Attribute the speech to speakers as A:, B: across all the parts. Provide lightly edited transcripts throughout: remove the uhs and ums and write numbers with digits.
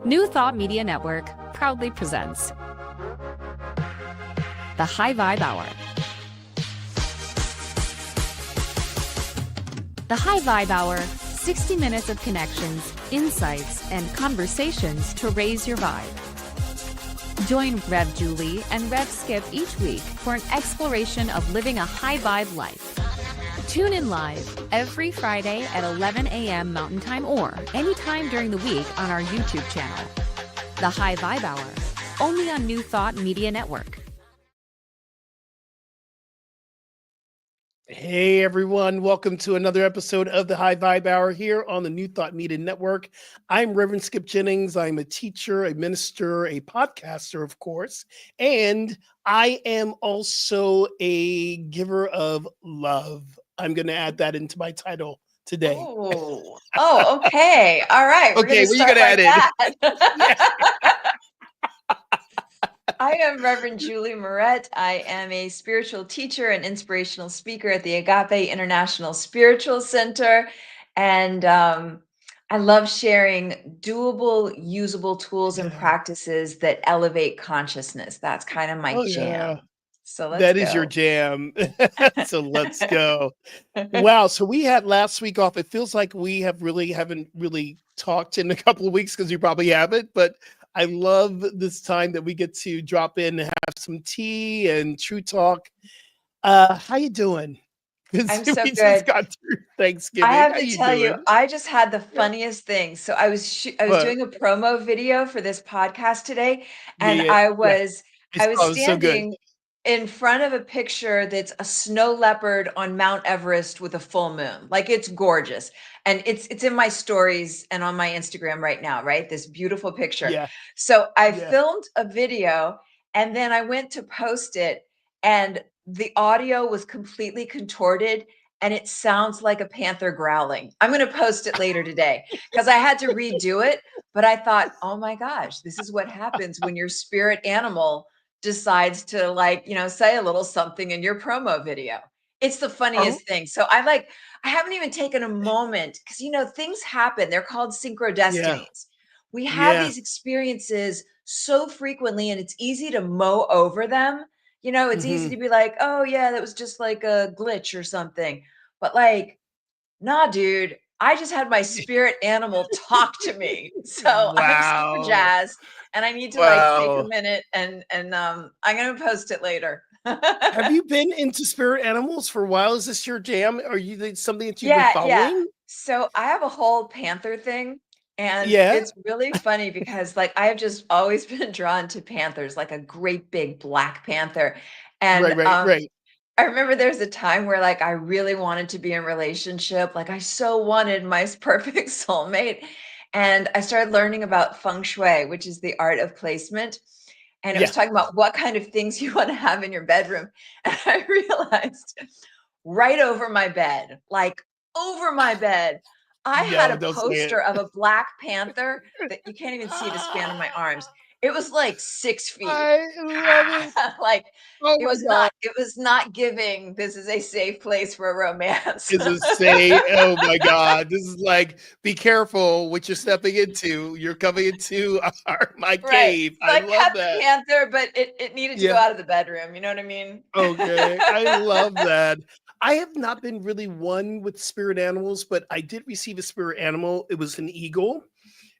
A: New Thought Media Network proudly presents the High Vibe Hour. The High Vibe Hour, 60 minutes of connections, insights, and conversations to raise your vibe. Join Rev Julie and Rev Skip each week for an exploration of living a high vibe life. Tune in live every Friday at 11 a.m. Mountain Time or anytime during the week on our YouTube channel. The High Vibe Hour, only on New Thought Media Network.
B: Hey everyone, welcome to another episode of the High Vibe Hour here on the New Thought Media Network. I'm Reverend Skip Jennings. I'm a teacher, a minister, a podcaster, of course, and I am also a giver of love. I'm going to add that into my title today.
C: Oh, okay. All right. We're
B: Okay,
C: going to
B: well, you
C: start
B: got to
C: like
B: add
C: that. I am Reverend Julie Moret. I am a spiritual teacher and inspirational speaker at the Agape International Spiritual Center. And I love sharing doable, usable tools and practices that elevate consciousness. That's kind of my jam.
B: Yeah.
C: So let's
B: That
C: go.
B: is your jam. So let's go. Wow. So we had last week off. It feels like we haven't really talked in a couple of weeks because you probably haven't, but I love this time that we get to drop in and have some tea and true talk. How you doing?
C: I'm so
B: we
C: good.
B: just got through Thanksgiving.
C: I have
B: How
C: to
B: you
C: tell you,
B: doing?
C: I just had the funniest thing. So I was
B: What?
C: doing a promo video for this podcast today, and
B: Yeah.
C: I was
B: I saw it was so good.
C: standing in front of a picture that's a snow leopard on Mount Everest with a full moon. Like, it's gorgeous. And it's in my stories and on my Instagram right now, right? This beautiful picture.
B: Yeah.
C: So I
B: Yeah.
C: filmed a video and then I went to post it, and the audio was completely contorted and it sounds like a panther growling. I'm going to post it later today because I had to redo it. But I thought, oh my gosh, this is what happens when your spirit animal decides to, like, say a little something in your promo video. It's the funniest thing. So I haven't even taken a moment because, things happen. They're called synchrodestinies. We have these experiences so frequently and it's easy to mow over them. It's easy to be like, oh yeah, that was just like a glitch or something. But like, nah, dude, I just had my spirit animal talk to me. So I'm super jazzed and I need to take a minute and I'm going to post it later.
B: Have you been into spirit animals for a while? Is this your jam? Are you something that you've been following?
C: Yeah. So I have a whole panther thing. And it's really funny because I have just always been drawn to panthers, like a great big black panther. And
B: right.
C: I remember there's a time where I really wanted to be in a relationship. Like, I so wanted my perfect soulmate. And I started learning about feng shui, which is the art of placement. And it was talking about what kind of things you want to have in your bedroom. And I realized right over my bed, I had a poster of a black panther that you can't even see the span of my arms. It was like 6 feet.
B: I love it.
C: It was not giving, this is a safe place for a romance.
B: Oh my God. This is like, be careful what you're stepping into. You're coming into my cave.
C: So I
B: love
C: kept
B: that.
C: the panther, but it needed to go out of the bedroom. You know what I mean?
B: Okay. I love that. I have not been really one with spirit animals, but I did receive a spirit animal. It was an eagle.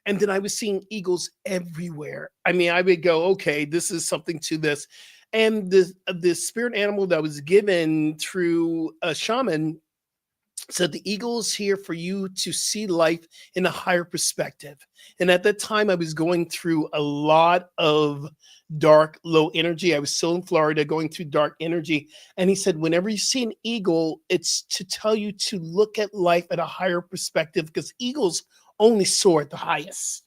B: And then I was seeing eagles everywhere. I mean, I would go, okay, this is something to this. And the spirit animal that was given through a shaman said the eagle is here for you to see life in a higher perspective. And at that time, I was going through a lot of dark, low energy. I was still in Florida going through dark energy. And he said, whenever you see an eagle, it's to tell you to look at life at a higher perspective because eagles only soar at the highest.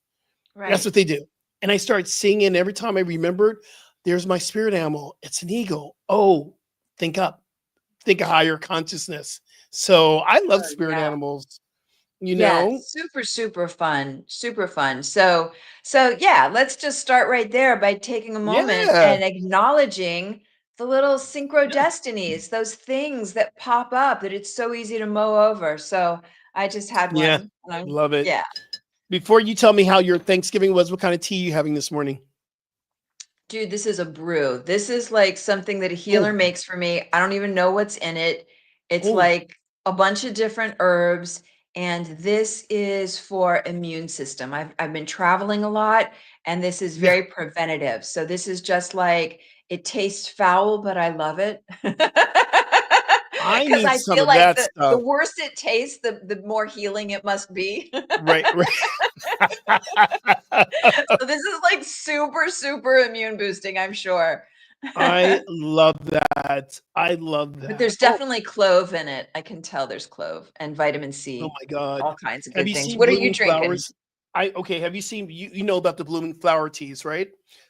B: Right. That's what they do. And I started singing every time I remembered, there's my spirit animal. It's an eagle. Oh, think up, think a higher consciousness. So I love spirit animals,
C: super, super fun. Super fun. So yeah, let's just start right there by taking a moment and acknowledging the little synchrodestinies, those things that pop up that it's so easy to mow over. So I just had one.
B: Love it. Before you tell me how your Thanksgiving was, what kind of tea are you having this morning?
C: Dude, this is a brew. This is like something that a healer
B: Oh,
C: makes for me. I don't even know what's in it. It's
B: oh,
C: like a bunch of different herbs, and this is for immune system. I've been traveling a lot, and this is
B: yeah.
C: very preventative. So this is just like it tastes foul, but I love it.
B: I
C: Because
B: need
C: I
B: some
C: feel
B: of
C: like
B: that
C: the
B: stuff.
C: worse it tastes, the more healing it must be.
B: Right, right.
C: So this is like super, super immune boosting, I'm sure.
B: I love that. I love
C: But
B: that.
C: there's
B: Oh,
C: definitely clove in it. I can tell there's clove and vitamin
B: oh
C: C,
B: my God.
C: all kinds of
B: Have
C: good
B: you
C: things.
B: seen
C: What are you
B: blooming
C: drinking?
B: flowers? Okay, have you seen you know about the blooming flower teas, right?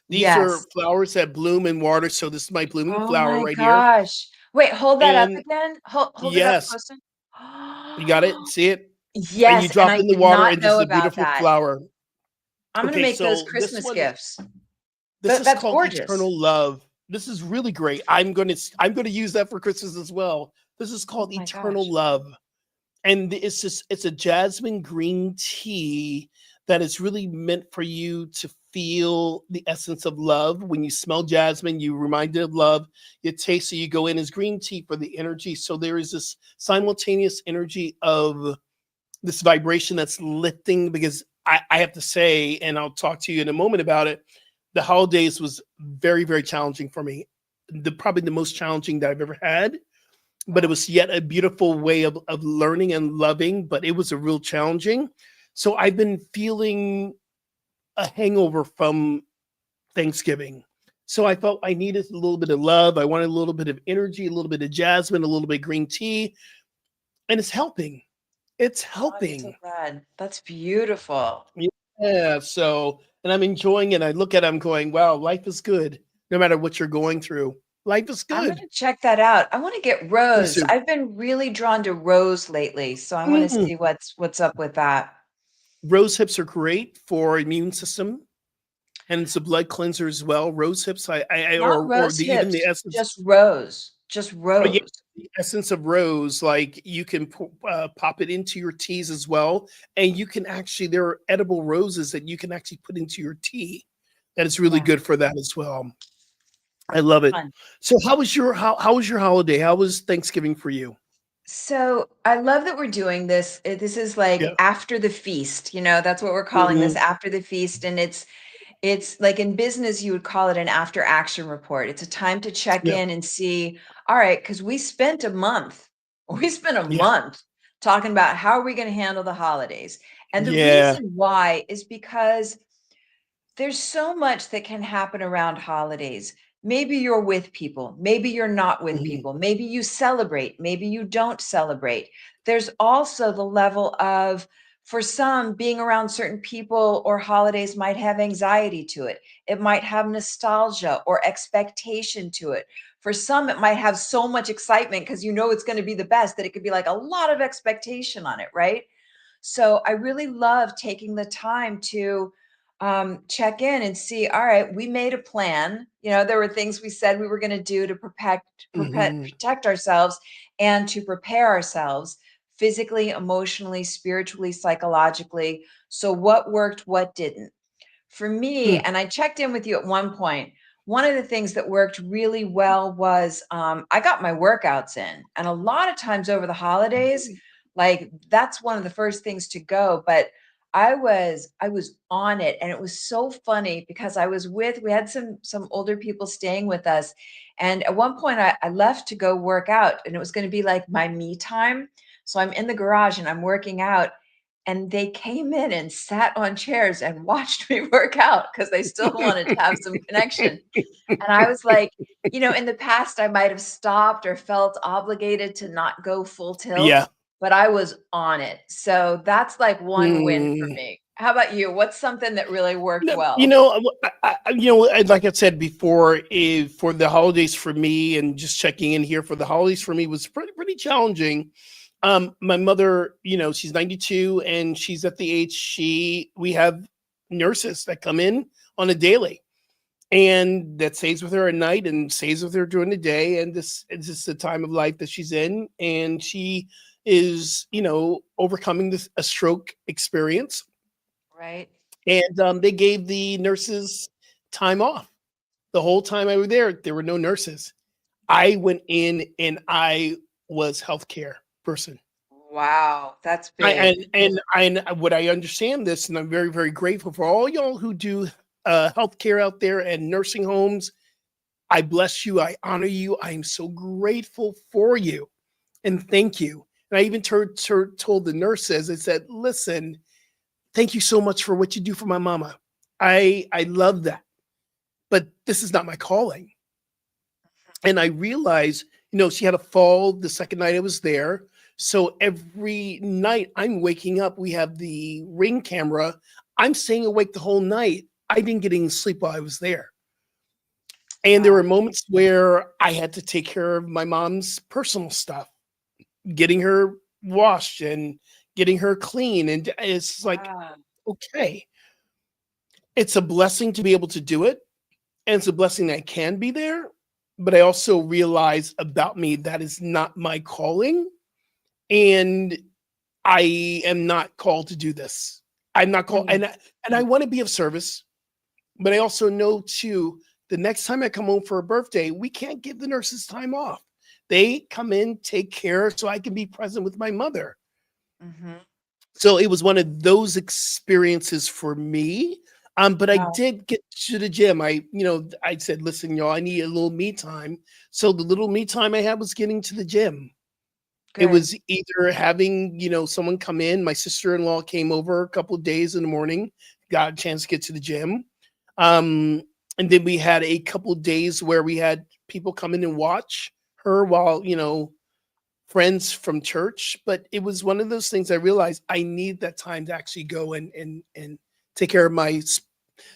B: These are
C: Yes.
B: flowers that bloom in water. So this is my blooming
C: Oh
B: flower
C: my
B: right here.
C: gosh. Wait, hold that up
B: And
C: again. Hold it up
B: yes,
C: closer.
B: you got it. See it? And you
C: Yes, and
B: drop
C: I
B: in the
C: did
B: water
C: not
B: and this
C: know
B: is a
C: about
B: beautiful
C: that.
B: flower.
C: I'm gonna
B: Okay,
C: make those
B: so this
C: Christmas
B: one is
C: gifts.
B: this is
C: That's
B: called
C: gorgeous.
B: Eternal Love. This is really great. I'm gonna use that for Christmas as well. This is
C: Oh
B: called
C: my
B: Eternal
C: gosh.
B: Love. And it's a jasmine green tea that is really meant for you to feel the essence of love. When you smell jasmine, you reminded of love. You taste it, you go in as green tea for the energy. So there is this simultaneous energy of this vibration that's lifting because I have to say, and I'll talk to you in a moment about it. The holidays was very, very challenging for me. Probably the most challenging that I've ever had, but it
C: Wow.
B: was yet a beautiful way of learning and loving, but it was a real challenging. So I've been feeling a hangover from Thanksgiving. So I felt I needed a little bit of love. I wanted a little bit of energy, a little bit of jasmine, a little bit of green tea, and it's helping. It's
C: Oh, I'm so
B: helping.
C: glad. That's beautiful.
B: Yeah. So, and I'm enjoying it. I look at it, I'm going, wow, life is good. No matter what you're going through, life is
C: I'm
B: good.
C: gonna check that out. I want to get
B: Please
C: rose.
B: do.
C: I've been really drawn to rose lately, so I want to
B: Mm.
C: see what's up with that.
B: Rose hips are great for immune system. And it's a blood cleanser as well. Rose hips,
C: Not
B: or
C: rose
B: the even the
C: hips,
B: essence.
C: just rose. Just
B: Oh yeah,
C: rose.
B: the essence of rose. Like you can pop it into your teas as well, and you can actually there are edible roses that you can actually put into your tea. That is really
C: Yeah.
B: good for that as well. I love it.
C: Fun.
B: So how was your holiday? How was Thanksgiving for you?
C: So I love that we're doing this. This is like
B: Yeah.
C: after the feast, that's what we're calling this,
B: Hmm.
C: after the feast. And it's like in business, you would call it an after action report. It's a time to check
B: Yeah.
C: in and see, all right, because we spent a month, we spent a
B: Yeah.
C: month talking about how are we going to handle the holidays. And the
B: Yeah.
C: reason why is because there's so much that can happen around holidays. Maybe you're with people, maybe you're not with
B: Mhm.
C: people, maybe you celebrate, maybe you don't celebrate. There's also the level of, for some, being around certain people or holidays might have anxiety to it. It might have nostalgia or expectation to it. For some, it might have so much excitement because it's going to be the best that it could be like a lot of expectation on it, right? So I really love taking the time to check in and see, all right, we made a plan. There were things we said we were going to do to
B: Mhm.
C: protect ourselves and to prepare ourselves physically, emotionally, spiritually, psychologically. So what worked, what didn't? For me,
B: Mm.
C: and I checked in with you at one point, one of the things that worked really well was I got my workouts in. And a lot of times over the holidays, like that's one of the first things to go. But I was on it, and it was so funny because we had some older people staying with us. And at one point I left to go work out, and it was going to be like my me time. So I'm in the garage and I'm working out, and they came in and sat on chairs and watched me work out because they still wanted to have some connection. And I was like, in the past, I might have stopped or felt obligated to not go full tilt,
B: Yeah.
C: but I was on it. So that's like one win for
B: Mm.
C: me. How about you? What's something that really worked
B: No,
C: well?
B: and like I said before, for the holidays for me, and just checking in here for the holidays for me was pretty challenging. My mother, she's 92 and she's at the age we have nurses that come in on a daily and that stays with her at night and stays with her during the day. And this is just the time of life that she's in. And she is, overcoming a stroke experience
C: Right.
B: And they gave the nurses time off. The whole time I was there were no nurses. I went in and I was healthcare person.
C: Wow, that's
B: I
C: big.
B: and what I understand this, and I'm very, very grateful for all y'all who do healthcare out there and nursing homes. I bless you. I honor you. I am so grateful for you. And thank you. And I even told the nurses, I said, listen, thank you so much for what you do for my mama. I love that. But this is not my calling. And I realized, she had a fall the second night I was there. So every night I'm waking up, we have the Ring camera. I'm staying awake the whole night. I didn't get any sleep while I was there. And there were
C: Wow.
B: moments where I had to take care of my mom's personal stuff, getting her washed and getting her clean. And it's like,
C: Yeah.
B: okay, it's a blessing to be able to do it. And it's a blessing that I can be there. But I also realize about me that is not my calling. And I am not called to do this. I'm not called,
C: Mm.
B: and I want to be of service. But I also know too, the next time I come home for a birthday, we can't give the nurses time off. They come in, take care, so I can be present with my mother.
C: Mhm.
B: So it was one of those experiences for me. But I
C: Wow.
B: did get to the gym. I said, listen, y'all, I need a little me time. So the little me time I had was getting to the gym. It
C: Good.
B: was either having, someone come in. My sister-in-law came over a couple of days in the morning, got a chance to get to the gym. And then we had a couple of days where we had people come in and watch her while, friends from church. But it was one of those things I realized I need that time to actually go and take care of my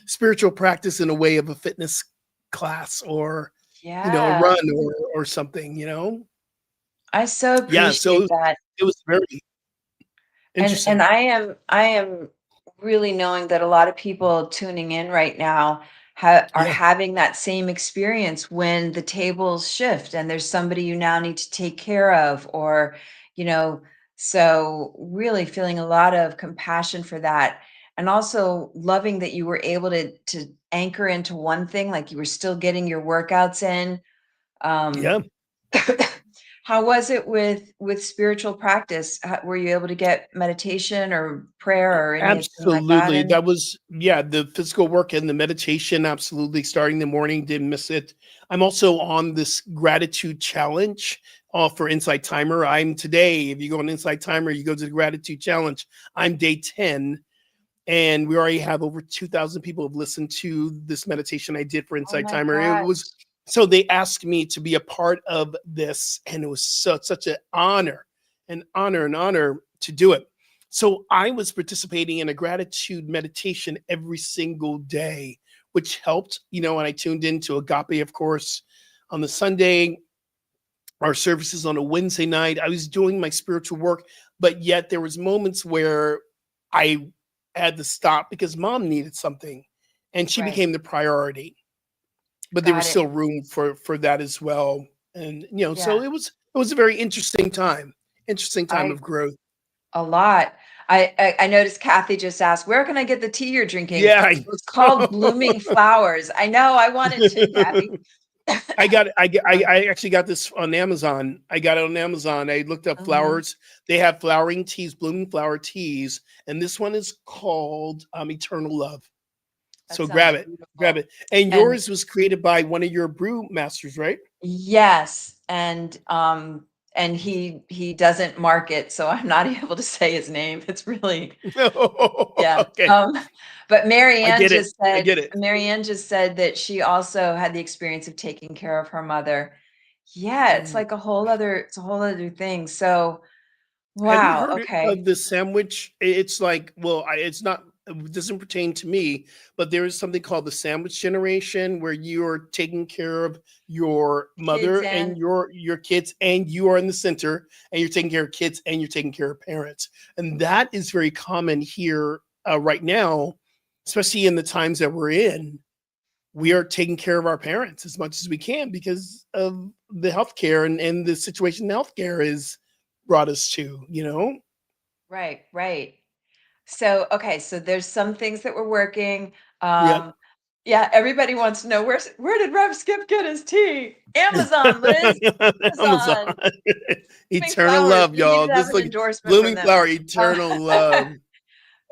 B: spiritual practice in a way of a fitness class or, a
C: Yeah.
B: run or something.
C: I so
B: Yeah. So
C: appreciate that.
B: it was very
C: And
B: interesting.
C: I am really knowing that a lot of people tuning in right now are
B: Yeah.
C: having that same experience when the tables shift and there's somebody you now need to take care of, or you know so really feeling a lot of compassion for that, and also loving that you were able to anchor into one thing, like you were still getting your workouts in. um
B: Yeah.
C: How was it with spiritual practice? Were you able to get meditation or prayer or anything like that
B: Absolutely.
C: in?
B: That was, yeah, the physical work and the meditation, absolutely. Starting the morning, didn't miss it. I'm also on this gratitude challenge for Insight Timer. I'm today, if you go on Insight Timer, you go to the gratitude challenge. I'm day 10, and we already have over 2,000 people have listened to this meditation I did for
C: Oh
B: Insight
C: my
B: Timer. It was
C: gosh.
B: so they asked me to be a part of this, and it was such an honor to do it. So I was participating in a gratitude meditation every single day, which helped, and I tuned into Agape, of course, on the Sunday, our services on a Wednesday night. I was doing my spiritual work, but yet there was moments where I had to stop because mom needed something and she
C: Right.
B: became the priority. But there was
C: Got it.
B: still room for that as well. And so
C: Yeah.
B: it was a very interesting time
C: I
B: of growth.
C: A lot. I noticed Kathy just asked, "Where can I get the tea you're drinking?"
B: Yeah, I
C: It's called Blooming
B: know.
C: Flowers. I know, I wanted to, Kathy.
B: I actually got this on Amazon. I got it on Amazon. I looked up
C: Mhm.
B: flowers. They have flowering teas, blooming flower teas, and this one is called Eternal Love.
C: That
B: So
C: sounds
B: grab
C: beautiful.
B: it. And
C: And
B: yours was created by one of your brew masters, right?
C: yes, and he doesn't market, so I'm not able to say his name. It's really, yeah.
B: Okay,
C: But
B: I get it. I get it.
C: Marianne just said that she also had the experience of taking care of her mother. Yeah,
B: Mm.
C: it's a whole other thing. So,
B: Have you
C: wow,
B: heard
C: okay.
B: of the sandwich? It's like, well, it's not, it doesn't pertain to me, but there is something called the sandwich generation where you're taking care of your
C: Kids
B: mother and
C: and
B: your kids, and you are in the center, and you're taking care of kids and you're taking care of parents. And that is very common here right now, especially in the times that we're in. We are taking care of our parents as much as we can because of the healthcare and the situation healthcare is brought us to.
C: right, right. So, okay, so there's some things that we're working.
B: Yep.
C: Um, yeah, everybody wants to know where did Rev Skip get his tea? Amazon, Liz.
B: Amazon.
C: Amazon. Blooming
B: Eternal
C: flowers.
B: love,
C: We need
B: y'all.
C: to have
B: Just
C: an
B: like
C: endorsement from
B: blooming
C: them.
B: flower, eternal love.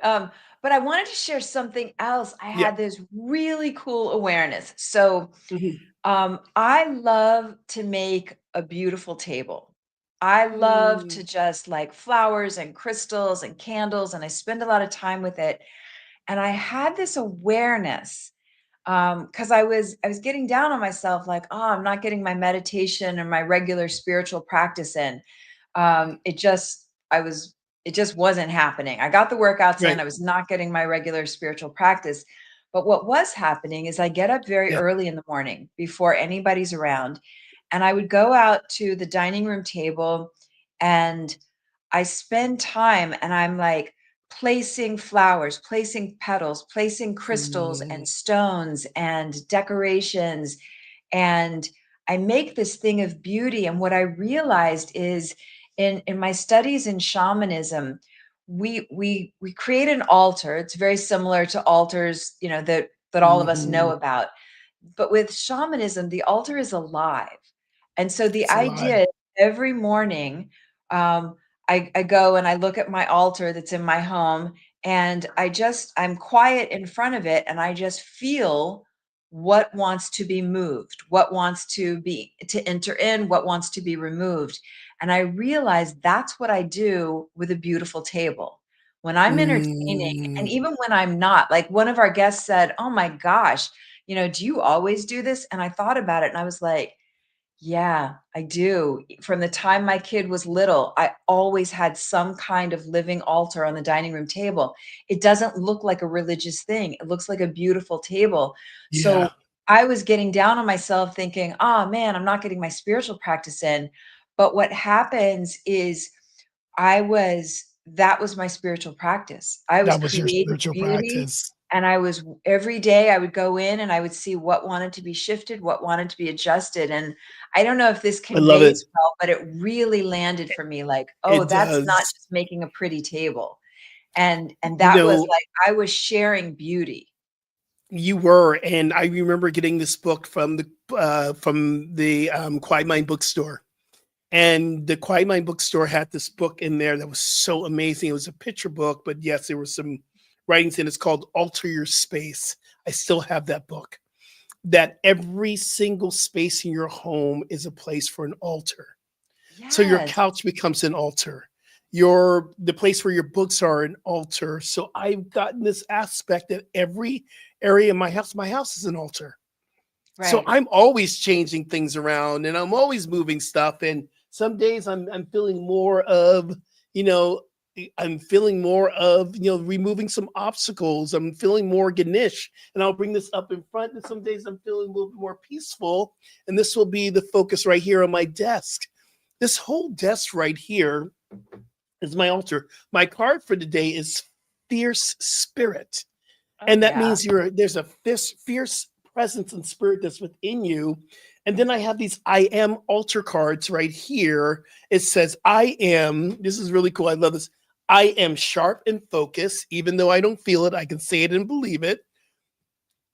C: Um, but I wanted to share something else. I
B: Yeah.
C: had this really cool awareness. So
B: Mhm.
C: I love to make a beautiful table. I love
B: Mm.
C: to just like flowers and crystals and candles, and I spend a lot of time with it. And I had this awareness because I was getting down on myself, like, oh, I'm not getting my meditation or my regular spiritual practice in. It just I was it just wasn't happening. I got the workouts in,
B: Right.
C: I was not getting my regular spiritual practice. But what was happening is I get up very
B: Yeah.
C: early in the morning before anybody's around, and I would go out to the dining room table and I spend time and I'm like placing flowers, placing petals, placing crystals
B: Mm.
C: and stones and decorations. And I make this thing of beauty. And what I realized is in my studies in shamanism, we create an altar. It's very similar to altars, that all of us know
B: Mhm.
C: about. But with shamanism, the altar is alive. And so the
B: It's alive.
C: idea is every morning, um, I go and I look at my altar that's in my home, and I'm quiet in front of it, and I just feel what wants to be moved, what wants to enter in, what wants to be removed. And I realize that's what I do with a beautiful table. When I'm entertaining, and
B: Mm.
C: even when I'm not, like one of our guests said, "Oh my gosh, do you always do this?" And I thought about it and I was like, yeah, I do. From the time my kid was little, I always had some kind of living altar on the dining room table. It doesn't look like a religious thing. It looks like a beautiful table.
B: Yeah.
C: So I was getting down on myself thinking, oh man, I'm not getting my spiritual practice in. But what happens is that was my spiritual practice. I was
B: That was your
C: creating
B: spiritual
C: beauty,
B: practice.
C: and every day I would go in and I would see what wanted to be shifted, what wanted to be adjusted. And I don't know if this
B: I love it.
C: conveys well, but it really landed for me like, oh,
B: It
C: that's not
B: does.
C: just making a pretty table. And
B: You
C: that was
B: know,
C: like I was sharing beauty.
B: you were, and I remember getting this book from the Quiet Mind bookstore. And the Quiet Mind bookstore had this book in there that was so amazing. It was a picture book, but yes, there were some writings in it. It's called Alter Your Space. I still have that book. That every single space in your home is a place for an altar. So your
C: Yes.
B: couch becomes an altar. The place where your books are an altar. So I've gotten this aspect that every area in my house is an altar. So
C: Right.
B: I'm always changing things around and I'm always moving stuff. And some days I'm feeling more of, you know, I'm feeling more of, removing some obstacles. I'm feeling more Ganesh, and I'll bring this up in front. And some days I'm feeling a little bit more peaceful. And this will be the focus right here on my desk. This whole desk right here is my altar. My card for today is fierce spirit.
C: Oh
B: And that
C: yeah.
B: means there's a fierce presence and spirit that's within you. And then I have these I am altar cards right here. It says, I am, this is really cool. I love this. I am sharp and focused, even though I don't feel it, I can say it and believe it.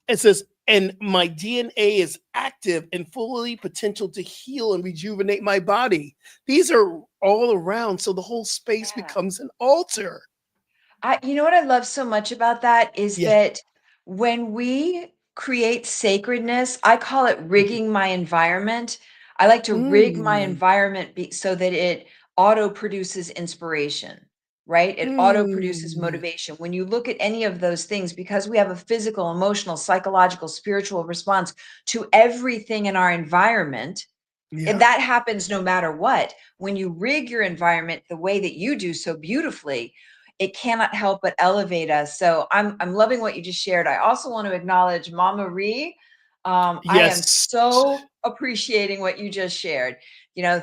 B: It says, and my DNA is active and fully potential to heal and rejuvenate my body. These are all around. So the whole space
C: Yeah.
B: becomes an altar.
C: You know what I love so much about that is
B: Yeah.
C: that when we create sacredness, I call it rigging my environment. I like to rig my
B: Mm,
C: environment so that it auto produces inspiration, right? It auto produces
B: mm.
C: motivation. When you look at any of those things, because we have a physical, emotional, psychological, spiritual response to everything in our environment, and
B: Yeah.
C: that happens no matter what. When you rig your environment the way that you do so beautifully, it cannot help but elevate us. So I'm loving what you just shared. I also want to acknowledge Mama Ree. I am
B: Yes.
C: so appreciating what you just shared.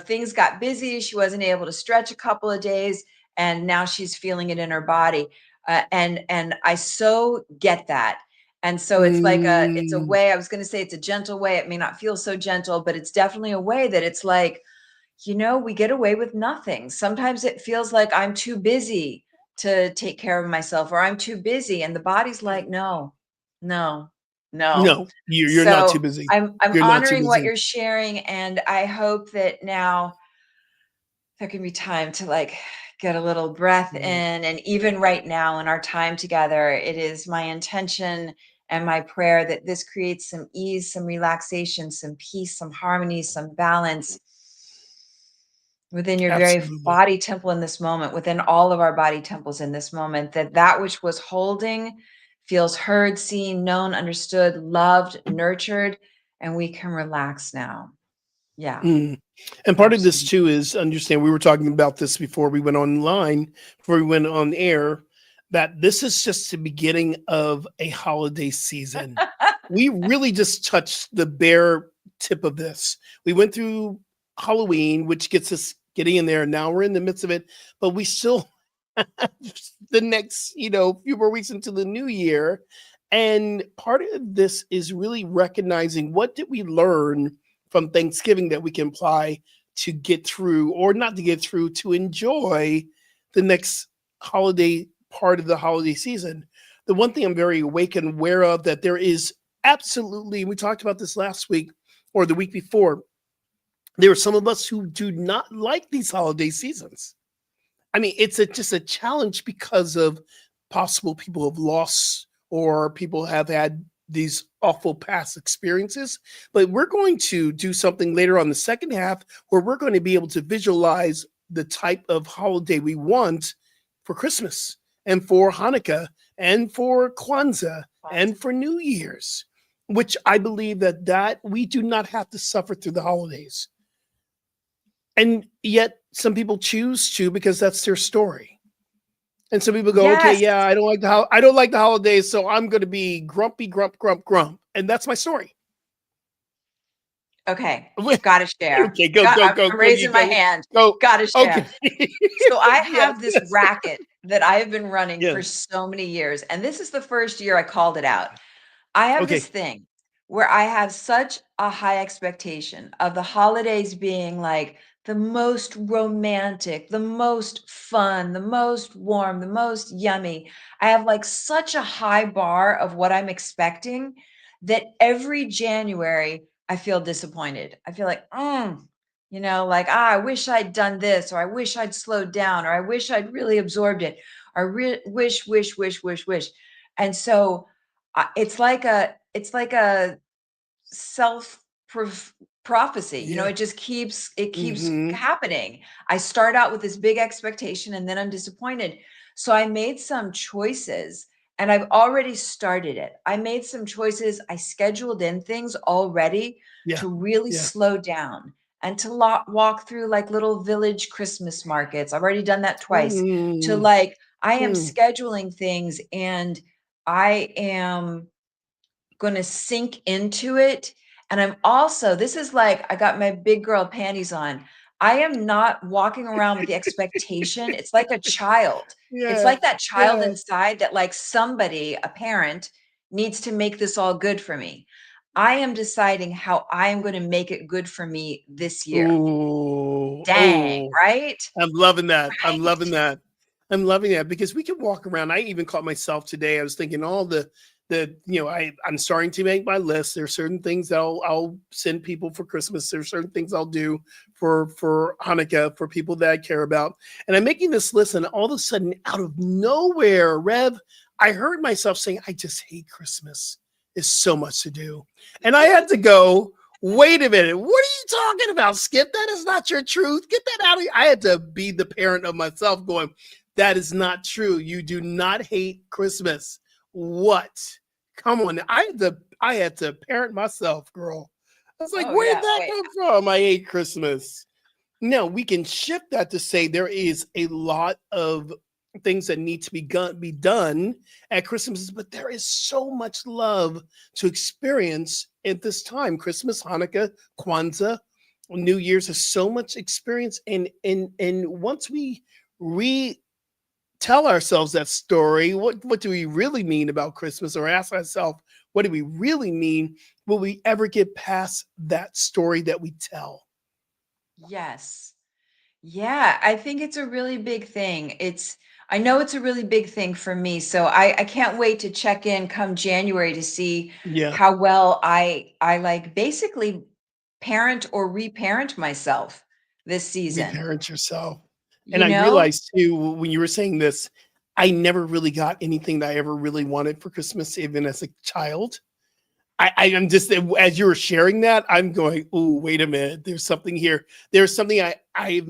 C: Things got busy. She wasn't able to stretch a couple of days, and now she's feeling it in her body. And I so get that. And so it's a
B: Mm,
C: way. I was going to say it's a gentle way. It may not feel so gentle, but it's definitely a way that it's like, we get away with nothing. Sometimes it feels like I'm too busy to take care of myself, or I'm too busy. And the body's like, no, no, no.
B: No, you're not too
C: So
B: busy.
C: I'm
B: You're not too
C: honoring what
B: busy.
C: you're sharing, and I hope that now there can be time to like get a little breath
B: Mhm.
C: in. And even right now in our time together, it is my intention and my prayer that this creates some ease, some relaxation, some peace, some harmony, some balance within your very
B: Absolutely.
C: body temple in this moment, within all of our body temples in this moment, that that which was holding feels heard, seen, known, understood, loved, nurtured, and we can relax now. Yeah,
B: Mm. And part of this
C: absolutely.
B: too is understand we were talking about this before we went online, before we went on air, that this is just the beginning of a holiday season. We really just touched the bare tip of this. We went through Halloween, which gets us getting in there. Now we're in the midst of it, but we still the next, few more weeks into the new year. And part of this is really recognizing what did we learn from Thanksgiving that we can apply to get through, or not to get through, to enjoy the next holiday part of the holiday season. The one thing I'm very awake and aware of that there is absolutely, we talked about this last week or the week before, there are some of us who do not like these holiday seasons. I mean, it's just a challenge because of possible people have lost or people have had these awful past experiences. But we're going to do something later on the second half where we're going to be able to visualize the type of holiday we want for Christmas and for Hanukkah and for Kwanzaa and for New Year's, which I believe that we do not have to suffer through the holidays. And yet some people choose to because that's their story. And some people go, okay,
C: Yes.
B: yeah, I don't like the holidays, so I'm going to be grumpy, grump, grump, grump, and that's my story.
C: Okay. Gotta share.
B: Okay, go, go, go,
C: I'm
B: go, you
C: raising my
B: go,
C: hand.
B: go.
C: Gotta share.
B: Okay,
C: So I
B: yes,
C: have this
B: yes,
C: racket that I have been running for
B: yes.
C: so many years, and this is the first year I called it out. I have this
B: Okay,
C: thing where I have such a high expectation of the holidays being like the most romantic, the most fun, the most warm, the most yummy. I have like such a high bar of what I'm expecting that every January I feel disappointed. I feel like, like, I wish I'd done this, or I wish I'd slowed down, or I wish I'd really absorbed it, or wish. And so it's like a self prophecy.
B: yeah.
C: It keeps
B: Hmm.
C: happening. I start out with this big expectation and then I'm disappointed. So I made some choices, and I've already started it. I made some choices. I scheduled in things already
B: Yeah,
C: to really
B: yeah.
C: slow down and to walk through like little village Christmas markets. I've already done that twice. To
B: Mm,
C: like, I am
B: mm.
C: scheduling things, and I am going to sink into it. And I'm also, this is like, I got my big girl panties on. I am not walking around with the expectation. It's like a child. It's
B: Yeah,
C: like that child
B: yeah.
C: inside that, like, somebody, a parent, needs to make this all good for me. I am deciding how I am going to make it good for me this year.
B: Ooh,
C: Dang,
B: oh.
C: right?
B: I'm loving that. I'm
C: Right?
B: loving that. I'm loving that because we can walk around. I even caught myself today. I was thinking all I'm starting to make my list. There's certain things that I'll send people for Christmas. There's certain things I'll do for Hanukkah for people that I care about. And I'm making this list, and all of a sudden, out of nowhere, Rev, I heard myself saying, "I just hate Christmas. It's so much to do," and I had to go. Wait a minute. What are you talking about, Skip? That is not your truth. Get that out of here. I had to be the parent of myself going, that is not true. You do not hate Christmas. What? Come on. I had to parent myself, girl. I was like,
C: Oh,
B: where
C: yeah.
B: did that
C: Wait.
B: come from? I hate Christmas. No, we can shift that to say there is a lot of things that need to be done at Christmas, but there is so much love to experience at this time. Christmas, Hanukkah, Kwanzaa, New Year's is so much experience, and once we retell ourselves that story, what do we really mean about Christmas, or ask ourselves, what do we really mean? Will we ever get past that story that we tell?
C: Yes. Yeah, I think it's a really big thing. I know it's a really big thing for me. So I can't wait to check in come January to see
B: Yeah.
C: how well I like basically parent or reparent myself this season.
B: Reparent yourself. And
C: You
B: I
C: know?
B: realized too, when you were saying this, I never really got anything that I ever really wanted for Christmas, even as a child. I am just as you were sharing that, I'm going, oh, wait a minute. There's something here. There's something I've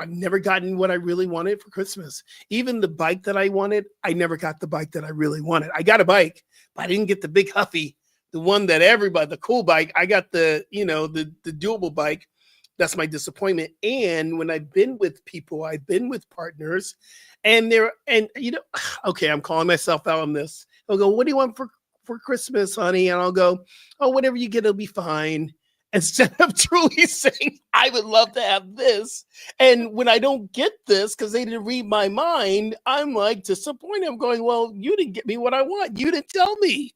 B: never gotten what I really wanted for Christmas. Even the bike that I wanted, I never got the bike that I really wanted. I got a bike, but I didn't get the big Huffy, the one that everybody, the cool bike. I got the doable bike. That's my disappointment. And when I've been with people, I've been with partners, okay, I'm calling myself out on this. I'll go, what do you want for Christmas, honey? And I'll go, oh, whatever you get, it'll be fine. Instead of truly saying, I would love to have this. And when I don't get this because they didn't read my mind, I'm like disappointed. I'm going, well, you didn't get me what I want. You didn't tell me.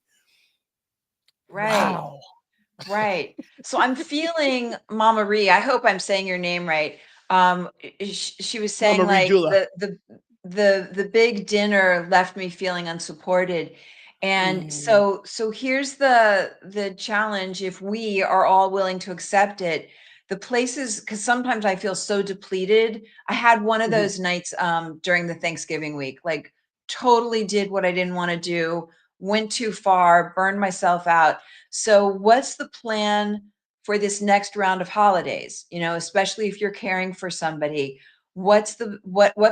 C: Right.
B: Wow.
C: Right. So I'm feeling Mama Ree, I hope I'm saying your name right. She was
B: Mama
C: saying like
B: Regula.
C: the big dinner left me feeling unsupported. And
B: Mm,
C: so here's the challenge if we are all willing to accept it. The places, because sometimes I feel so depleted. I had one of
B: mhm,
C: those nights during the Thanksgiving week, like totally did what I didn't want to do, went too far, burned myself out. So what's the plan for this next round of holidays? You know, especially if you're caring for somebody, what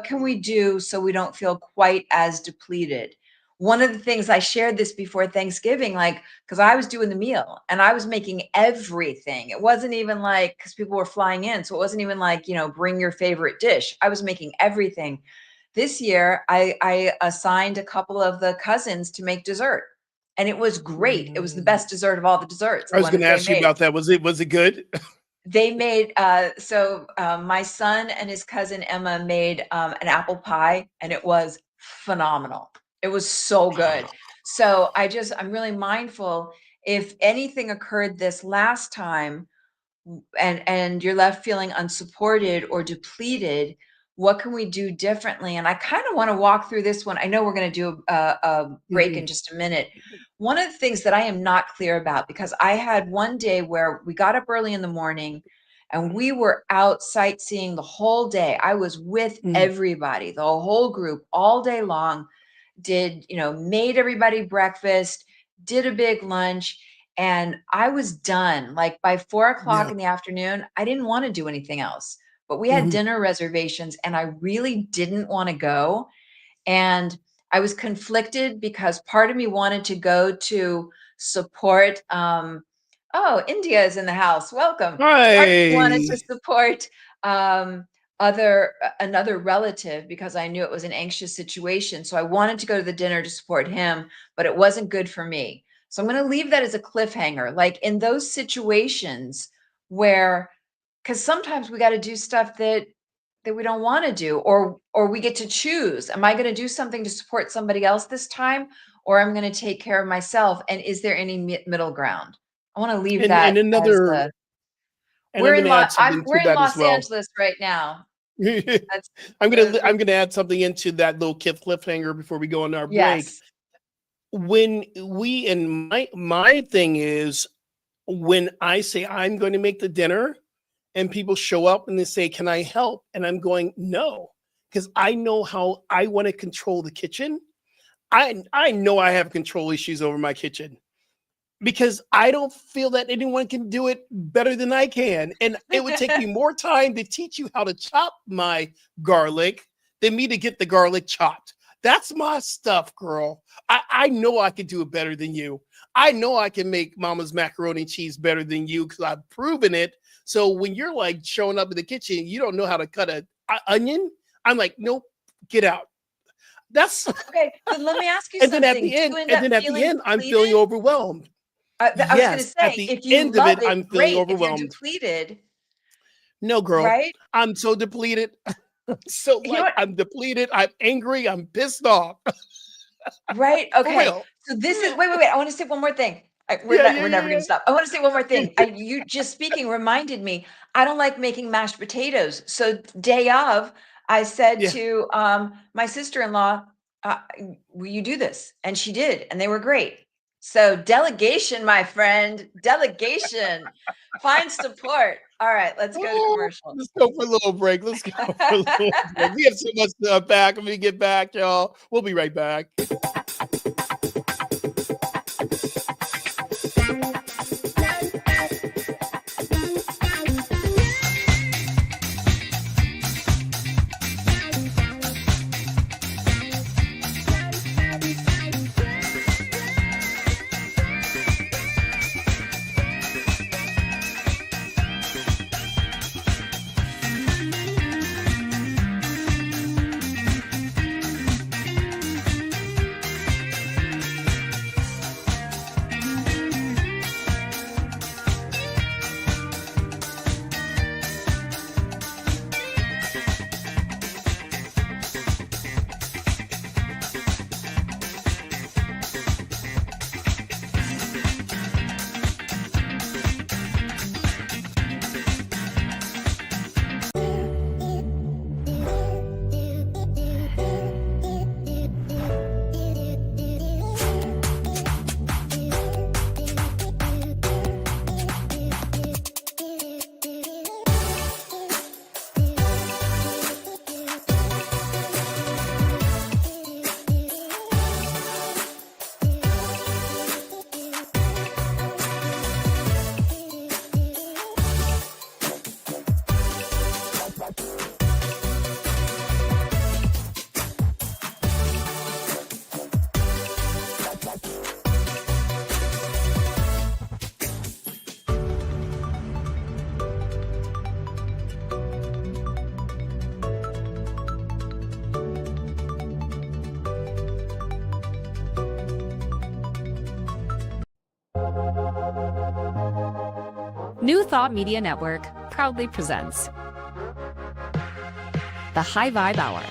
C: can we do so we don't feel quite as depleted? One of the things I shared this before Thanksgiving, like, because I was doing the meal and I was making everything. It wasn't even like, because people were flying in. So it wasn't even like, bring your favorite dish. I was making everything. This year, I assigned a couple of the cousins to make dessert. And it was great. It was the
B: mm.
C: best dessert of all the desserts,
B: I
C: the
B: was
C: one
B: going
C: that
B: to
C: they
B: ask you
C: made.
B: about that. Was it good?
C: They made my son and his cousin Emma made an apple pie, and it was phenomenal. It was so good. So I'm really mindful if anything occurred this last time and you're left feeling unsupported or depleted, what can we do differently? And I kind of want to walk through this one. I know we're going to do a break
B: Mhm,
C: in just a minute. One of the things that I am not clear about, because I had one day where we got up early in the morning and we were out sightseeing the whole day. I was with
B: mhm,
C: everybody, the whole group all day long, made everybody breakfast, did a big lunch, and I was done. Like by 4 o'clock
B: yeah.
C: in the afternoon, I didn't want to do anything else. But we had
B: Mhm,
C: dinner reservations and I really didn't want to go. And I was conflicted because part of me wanted to go to support. Oh, India is in the house. Welcome. Part of me wanted to
B: Hi.
C: support um, another relative because I knew it was an anxious situation. So I wanted to go to the dinner to support him, but it wasn't good for me. So I'm going to leave that as a cliffhanger. Like in those situations where, because sometimes we got to do stuff that we don't want to do, or we get to choose. Am I going to do something to support somebody else this time, or I'm going to take care of myself? And is there any middle ground? I want to leave
B: And
C: that
B: and
C: as
B: another
C: the
B: and I'm going to add something
C: we're
B: to
C: in
B: that as
C: Los
B: well.
C: Angeles right now. That's
B: I'm gonna add something into that little cliffhanger before we go on our break.
C: yes.
B: When we and my thing is when I say I'm going to make the dinner and people show up and they say, "Can I help?" and I'm going, "No," because I know how I want to control the kitchen. I know I have control issues over my kitchen because I don't feel that anyone can do it better than I can. And it would take me more time to teach you how to chop my garlic than me to get the garlic chopped. That's my stuff, girl. I know I can do it better than you. I know I can make mama's macaroni and cheese better than you because I've proven it. So when you're like showing up in the kitchen, you don't know how to cut a onion. I'm like, nope, get out. That's
C: Okay, then let me ask you
B: and then
C: something. Do you end up
B: at the
C: feeling
B: end, I'm feeling
C: depleted?
B: overwhelmed.
C: I was going to
B: Yes, at
C: say,
B: the
C: if you
B: end of it,
C: love it,
B: I'm feeling
C: great. If you're
B: overwhelmed.
C: depleted,
B: No, girl,
C: right?
B: I'm so depleted. So
C: You know
B: like
C: what?
B: I'm depleted. I'm angry. I'm pissed off.
C: Right?
B: For
C: Okay.
B: real.
C: So this is wait. I want to say one more thing. We're
B: Yeah,
C: not,
B: yeah,
C: we're never going
B: yeah,
C: to stop. I want to say one more
B: yeah.
C: thing. You just speaking reminded me, I don't like making mashed potatoes. So day of, I said
B: Yeah.
C: to my sister-in-law, uh, will you do this? And she did, and they were great. So delegation, my friend, delegation, find support. All right, let's go to
B: Oh,
C: commercial.
B: let's go for a little break. Let's go for a little break. We have so much to unpack when we get back, y'all. We'll be right back.
A: New Thought Media Network proudly presents the High Vibe Hour.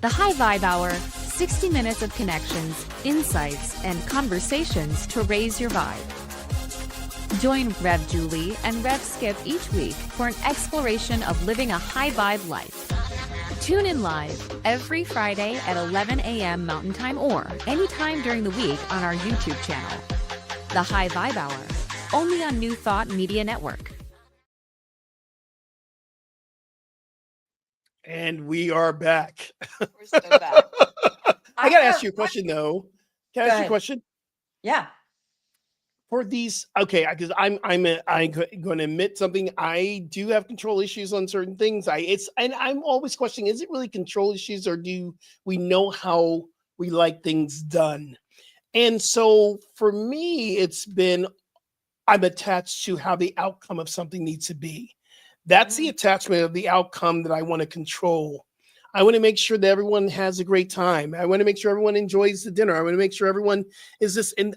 A: The High Vibe Hour, 60 minutes of connections, insights, and conversations to raise your vibe. Join Rev Julie and Rev Skip each week for an exploration of living a high vibe life. Tune in live every Friday at 11 a.m. Mountain Time or anytime during the week on our YouTube channel. The High Vibe Hour, only on New Thought Media Network.
B: And we are back.
C: We're so back.
B: I gotta ask you a question though. Can I
C: Go
B: ask you a
C: ahead.
B: question?
C: Yeah.
B: For these, okay, because I'm going to admit something. I do have control issues on certain things. And I'm always questioning: is it really control issues, or do we know how we like things done? And so for me, it's been I'm attached to how the outcome of something needs to be. That's the attachment of the outcome that I want to control. I want to make sure that everyone has a great time. I want to make sure everyone enjoys the dinner. I want to make sure everyone is this. And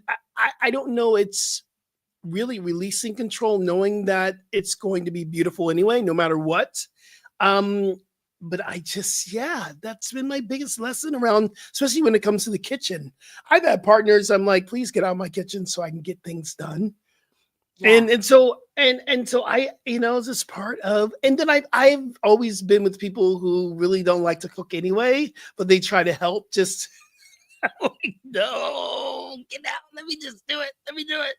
B: I don't know. It's really releasing control, knowing that it's going to be beautiful anyway, no matter what. But that's been my biggest lesson around, especially when it comes to the kitchen. I've had partners, I'm like, please get out of my kitchen so I can get things done.
C: Yeah.
B: And so I, is this part of, and then I've always been with people who really don't like to cook anyway, but they try to help. Just I'm like, no, get out. Let me just do it. Let me do it.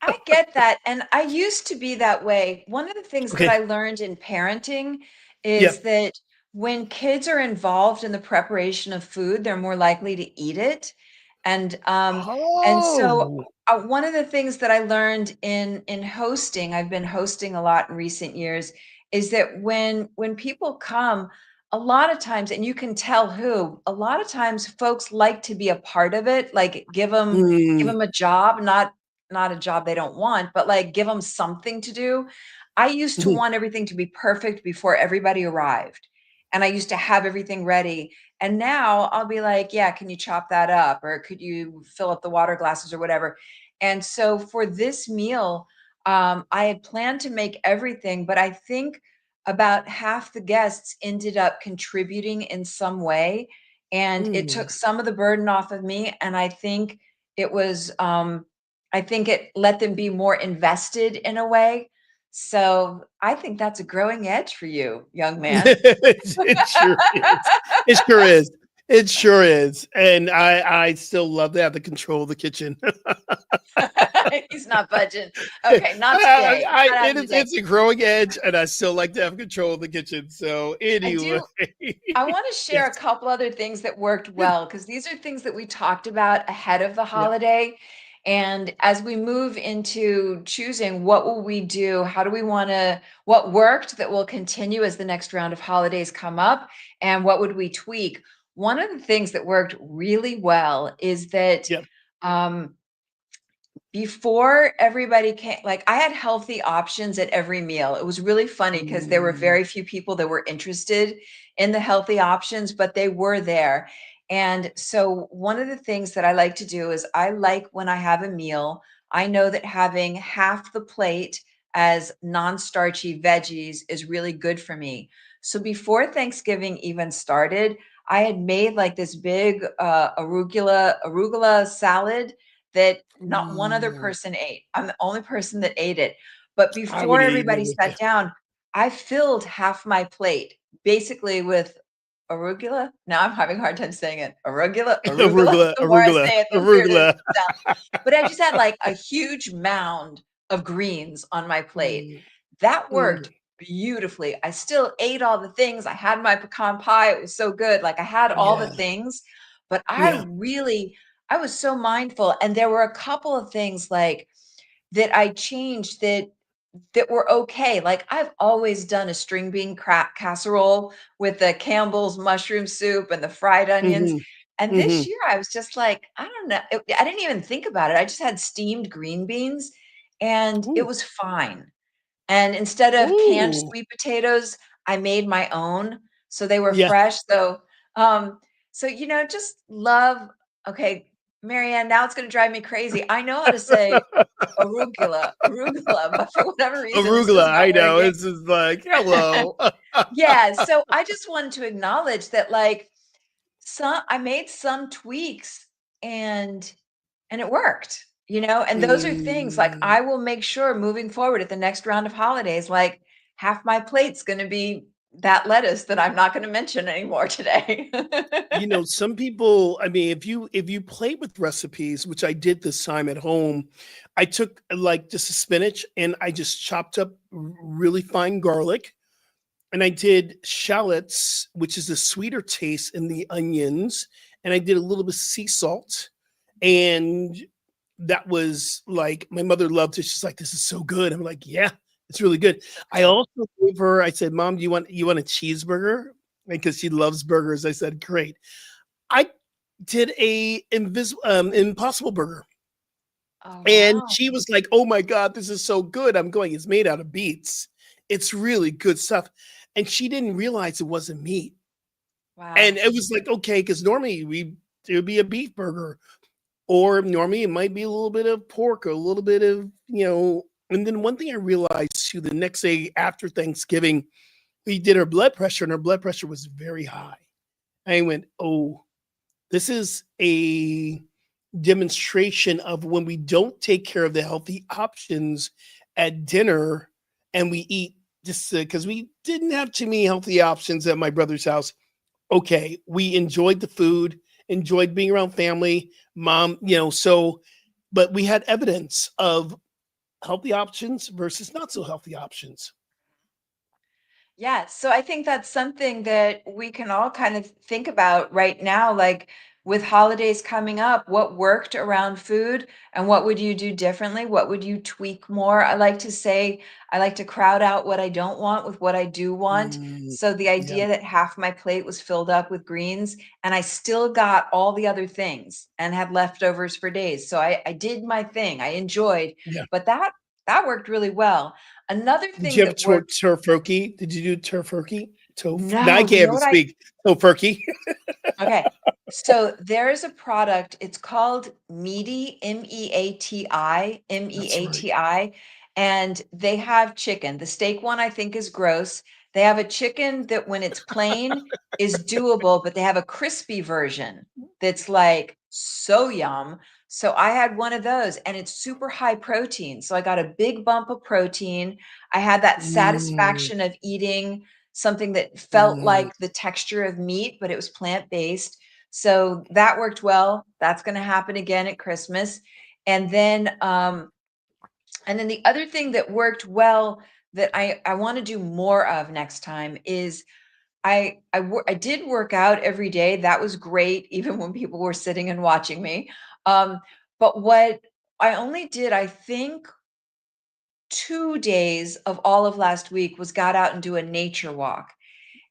C: I get that. And I used to be that way. One of the things that
B: Okay.
C: I learned in parenting
B: Yeah.
C: is that when kids are involved in the preparation of food, they're more likely to eat it. And so
B: Oh.
C: one of the things that I learned in hosting, I've been hosting a lot in recent years, is that when people come, a lot of times, and you can tell who, a lot of times folks like to be a part of it, like give
B: Mm.
C: them a job, not a job they don't want, but like give them something to do. I used to
B: Mhm.
C: want everything to be perfect before everybody arrived. And I used to have everything ready. And now I'll be like, yeah, can you chop that up? Or could you fill up the water glasses or whatever? And so for this meal, I had planned to make everything, but I think about half the guests ended up contributing in some way. and it
B: Mm.
C: took some of the burden off of me. And I think it was, I think it let them be more invested in a way. So I think that's a growing edge for you, young man.
B: It sure is. It sure is. It sure is. And I still love to have the control of the kitchen.
C: He's not budging. Okay, not today. Not
B: It
C: having
B: is
C: today.
B: it's a growing edge, and I still like to have control of the kitchen. So
C: I
B: anyway,
C: do. I want to share
B: yes,
C: a couple other things that worked
B: yeah,
C: well because these are things that we talked about ahead of the
B: yeah,
C: holiday. And as we move into choosing what will we do, how do we want to, what worked that will continue as the next round of holidays come up, and what would we tweak? One of the things that worked really well is that
B: yeah.
C: um, before everybody came, like I had healthy options at every meal. It was really funny because there were
B: Mm,
C: very few people that were interested in the healthy options, but they were there. And so one of the things that I like to do is I like when I have a meal, I know that having half the plate as non-starchy veggies is really good for me. So before Thanksgiving even started, I had made like this big arugula salad that not one other
B: mm.
C: person ate. I'm the only person that ate it. But
B: I would
C: before
B: eat it
C: everybody
B: with you.
C: sat down, I filled half my plate basically with arugula. Now I'm having a hard time saying it. Arugula.
B: Arugula,
C: The more I
B: arugula,
C: say it, the weirder it
B: arugula.
C: sounds. But I just had like a huge mound of greens on my plate.
B: Mm,
C: That
B: mm.
C: worked beautifully. I still ate all the things. I had my pecan pie. It was so good. Like I had all the
B: Yeah,
C: things, but
B: yeah.
C: I was so mindful. And there were a couple of things like that I changed that were okay. Like I've always done a string bean casserole with the Campbell's mushroom soup and the fried onions.
B: Mhm,
C: And this
B: mhm.
C: year I was just like, I don't know. I didn't even think about it. I just had steamed green beans and it
B: Ooh,
C: was fine. And instead of canned
B: ooh.
C: sweet potatoes, I made my own, so they were
B: Yeah.
C: fresh, um, just love okay, Marianne, now it's gonna drive me crazy. I know how to say arugula, but for whatever reason, it's
B: Arugula,
C: just not
B: I know,
C: working.
B: it's just like, "Hello."
C: Yeah, so I just wanted to acknowledge that, like, some I made some tweaks and and it worked, and those are things like
B: Mm.
C: I will make sure moving forward at the next round of holidays, like half my plate's going to be that lettuce that I'm not going to mention anymore today.
B: Some people, I mean, if you play with recipes, which I did this time at home, I took, like, just a spinach and I just chopped up really fine garlic, and I did shallots, which is a sweeter taste in the onions, and I did a little bit of sea salt, and that was like my mother loved it. She's like, "This is so good." I'm like, "Yeah, it's really good."
C: So
B: I
C: good.
B: also gave her. I said, "Mom, do you want a cheeseburger?" Because she loves burgers. I said, "Great." I did a impossible burger,
C: Oh
B: and
C: wow.
B: she was like, "Oh my god, this is so good." I'm going, "It's made out of beets. It's really good stuff." And she didn't realize it wasn't meat. And
C: Wow.
B: it was like, okay, because normally it would be a beef burger, or normally it might be a little bit of pork, or a little bit of, and then one thing I realized too, the next day after Thanksgiving, we did her blood pressure, and her blood pressure was very high. I went, "Oh, this is a demonstration of when we don't take care of the healthy options at dinner, and we eat just because we didn't have too many healthy options at my brother's house. Okay, we enjoyed the food, enjoyed being around family, mom, but we had evidence of healthy options versus not so healthy options."
C: Yeah, so I think that's something that we can all kind of think about right now, like with holidays coming up, what worked around food and what would you do differently? What would you tweak more? I like to say, I like to crowd out what I don't want with what I do want.
B: Mm,
C: So the
B: yeah,
C: idea that half my plate was filled up with greens and I still got all the other things and had leftovers for days. So I did my thing. I enjoyed,
B: yeah.
C: but that worked really well. Another
B: Did
C: thing
B: you have
C: that worked.
B: turkey? Did you do turkey? Now I
C: No, you
B: can't
C: know
B: even
C: what I
B: speak. Tofurkey.
C: okay. So there is a product, it's called Meaty, Meati,
B: That's right.
C: Meati, and they have chicken. The steak one I think is gross. They have a chicken that when it's plain is doable, but they have a crispy version that's like so yum. So I had one of those and it's super high protein. So I got a big bump of protein. I had that
B: Mm,
C: satisfaction of eating something that felt
B: mm,
C: like the texture of meat, but it was plant-based. So that worked well. That's going to happen again at Christmas. And then the other thing that worked well that I want to do more of next time is I did work out every day. That was great, even when people were sitting and watching me. But what I only did, I think, 2 days of all of last week was got out and do a nature walk.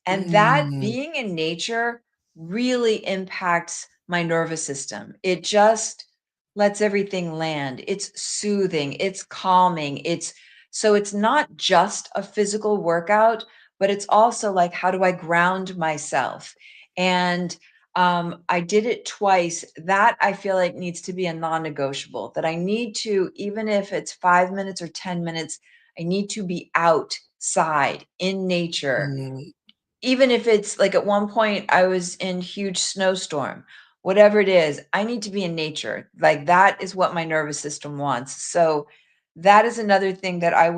C: And that
B: mm,
C: being in nature really impacts my nervous system. It just lets everything land. It's soothing, it's calming. It's not just a physical workout, but it's also like, how do I ground myself? And I did it twice. That I feel like needs to be a non-negotiable, that I need to, even if it's 5 minutes or 10 minutes, I need to be outside in nature,
B: mm.
C: even if it's like at one point I was in huge snowstorm, whatever it is, I need to be in nature. Like that is what my nervous system wants. So that is another thing that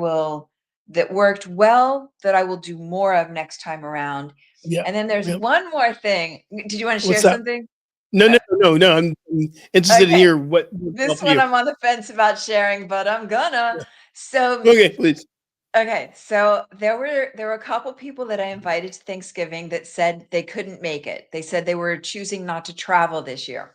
C: worked well, that I will do more of next time around.
B: Yeah.
C: And then there's
B: Yeah.
C: one more thing. Did you want to
B: What's
C: share
B: that?
C: something?
B: No,
C: Uh,
B: no, no, no. I'm interested to
C: okay.
B: hear what
C: This
B: for
C: one
B: you.
C: I'm on the fence about sharing, but I'm gonna.
B: Yeah.
C: So
B: Okay, please.
C: Okay, so there were a couple people that I invited to Thanksgiving that said they couldn't make it. They said they were choosing not to travel this year.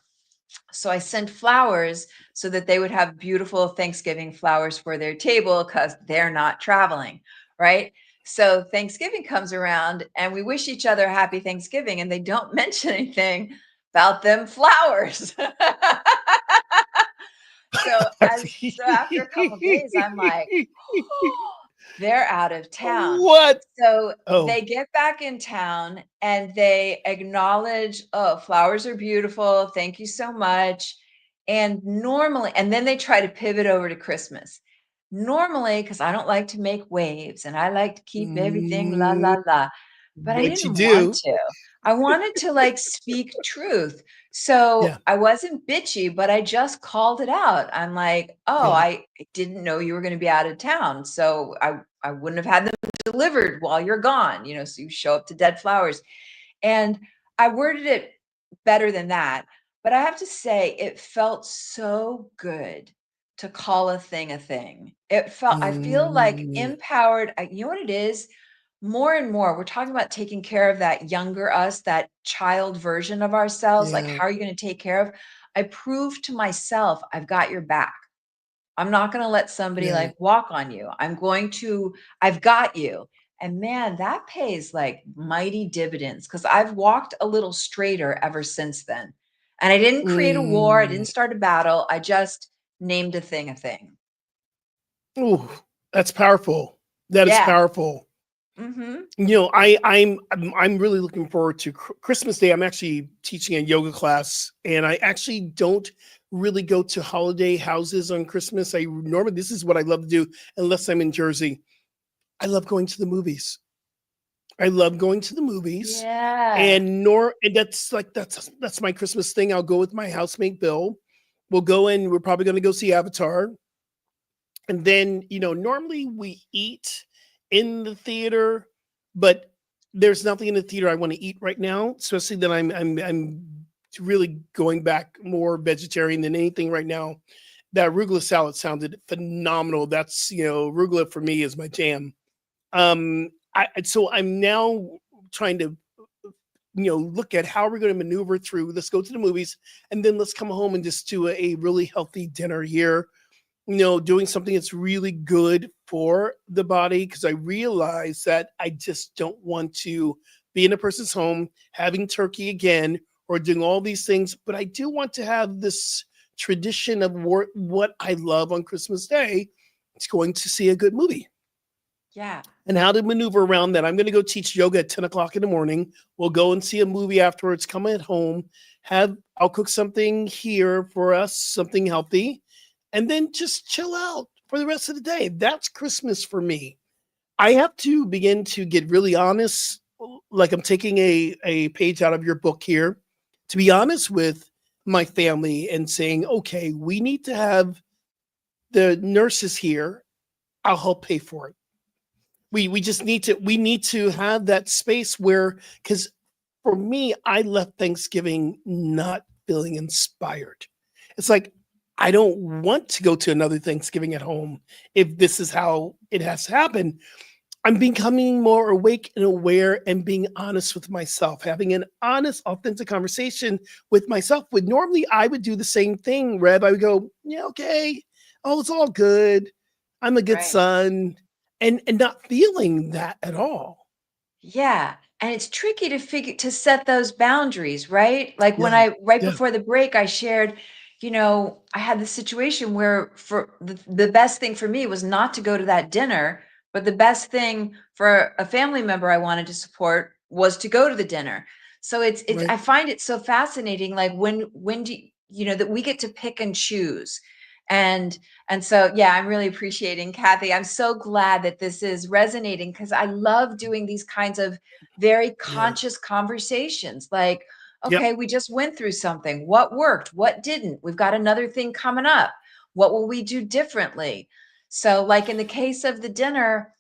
C: So I sent flowers so that they would have beautiful Thanksgiving flowers for their table because they're not traveling, right? So Thanksgiving comes around and we wish each other happy Thanksgiving and they don't mention anything about them flowers. So after a couple days, I'm like, they're out of town.
B: What?
C: So
B: Oh.
C: they get back in town and they acknowledge, oh, flowers are beautiful. Thank you so much. And then they try to pivot over to Christmas. Normally, because I don't like to make waves and I like to keep everything la
B: Mm,
C: la la, but I
B: but you
C: didn't want
B: do.
C: to. I wanted to like speak truth. So
B: Yeah.
C: I wasn't bitchy, but I just called it out. I'm like, oh,
B: Yeah.
C: I didn't know you were going to be out of town. So I wouldn't have had them delivered while you're gone, so you show up to dead flowers. And I worded it better than that. But I have to say, it felt so good to call a thing a thing. I feel like
B: Mm,
C: empowered. You know what it is? More and more, we're talking about taking care of that younger us, that child version of ourselves. Like,
B: yeah.
C: how are you going to take care of? I proved to myself, I've got your back. I'm not going to let somebody
B: Yeah.
C: like walk on you. I've got you. And man, that pays like mighty dividends because I've walked a little straighter ever since then. And I didn't create a war, I
B: Mm.
C: didn't start a battle. I just named a thing a thing.
B: Ooh, that's powerful. That is
C: Yeah.
B: powerful.
C: Hmm.
B: I'm really looking forward to Christmas Day. I'm actually teaching a yoga class, and I actually don't really go to holiday houses on Christmas. I normally this is what I love to do, unless I'm in Jersey. I love going to the movies. I love going to the movies,
C: Yeah.
B: and that's my Christmas thing. I'll go with my housemate Bill. We'll go in. We're probably going to go see Avatar, and then normally we eat in the theater, but there's nothing in the theater I want to eat right now, especially that I'm really going back more vegetarian than anything right now. That arugula salad sounded phenomenal. That's arugula for me is my jam. So I'm now trying to look at how we're going to maneuver through. Let's go to the movies, and then let's come home and just do a really healthy dinner here, doing something that's really good for the body, because I realize that I just don't want to be in a person's home having turkey again or doing all these things. But I do want to have this tradition of what I love on Christmas Day. It's going to see a good movie
C: Yeah.
B: and how to maneuver around that. I'm going to go teach yoga at 10 o'clock in the morning. We'll go and see a movie afterwards, come at home, I'll cook something here for us, something healthy, and then just chill out for the rest of the day. That's Christmas for me. I have to begin to get really honest, like I'm taking a page out of your book here, to be honest with my family and saying, okay, we need to have the nurses here. I'll help pay for it. We just need to have that space where, because for me, I left Thanksgiving not feeling inspired. It's like I don't want to go to another Thanksgiving at home if this is how it has to happen. I'm becoming more awake and aware and being honest with myself, having an honest, authentic conversation with myself. Would normally I would do the same thing, Rev. I would go, yeah, okay. Oh, it's all good. I'm a good
C: Right.
B: son. And not feeling that at all.
C: Yeah, and it's tricky to set those boundaries, right? Like when
B: Yeah.
C: I right
B: Yeah.
C: before the break, I shared, I had the situation where for the best thing for me was not to go to that dinner, but the best thing for a family member I wanted to support was to go to the dinner. So it's
B: Right.
C: I find it so fascinating, like when do that we get to pick and choose. And and so, yeah, I'm really appreciating Kathy. I'm so glad that this is resonating because I love doing these kinds of very
B: Yeah.
C: conscious conversations. Like,
B: Yep.
C: okay, we just went through something. What worked? What didn't? We've got another thing coming up. What will we do differently? So, like in the case of the dinner,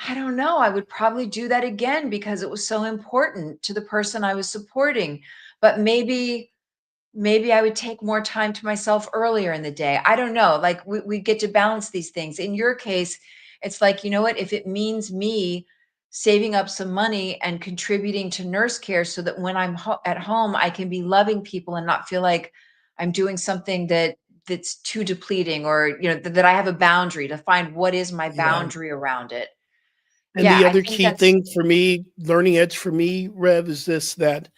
C: I don't know. I would probably do that again because it was so important to the person I was supporting. But maybe I would take more time to myself earlier in the day. I don't know. Like we get to balance these things. In your case, it's like, you know what? If it means me saving up some money and contributing to nurse care so that when I'm at home, I can be loving people and not feel like I'm doing something that's too depleting or, that I have a boundary to find what is my
B: Yeah.
C: boundary around it.
B: And
C: Yeah,
B: the
C: I
B: other
C: think
B: key
C: that's
B: thing for me, learning edge for me, Rev, is this that,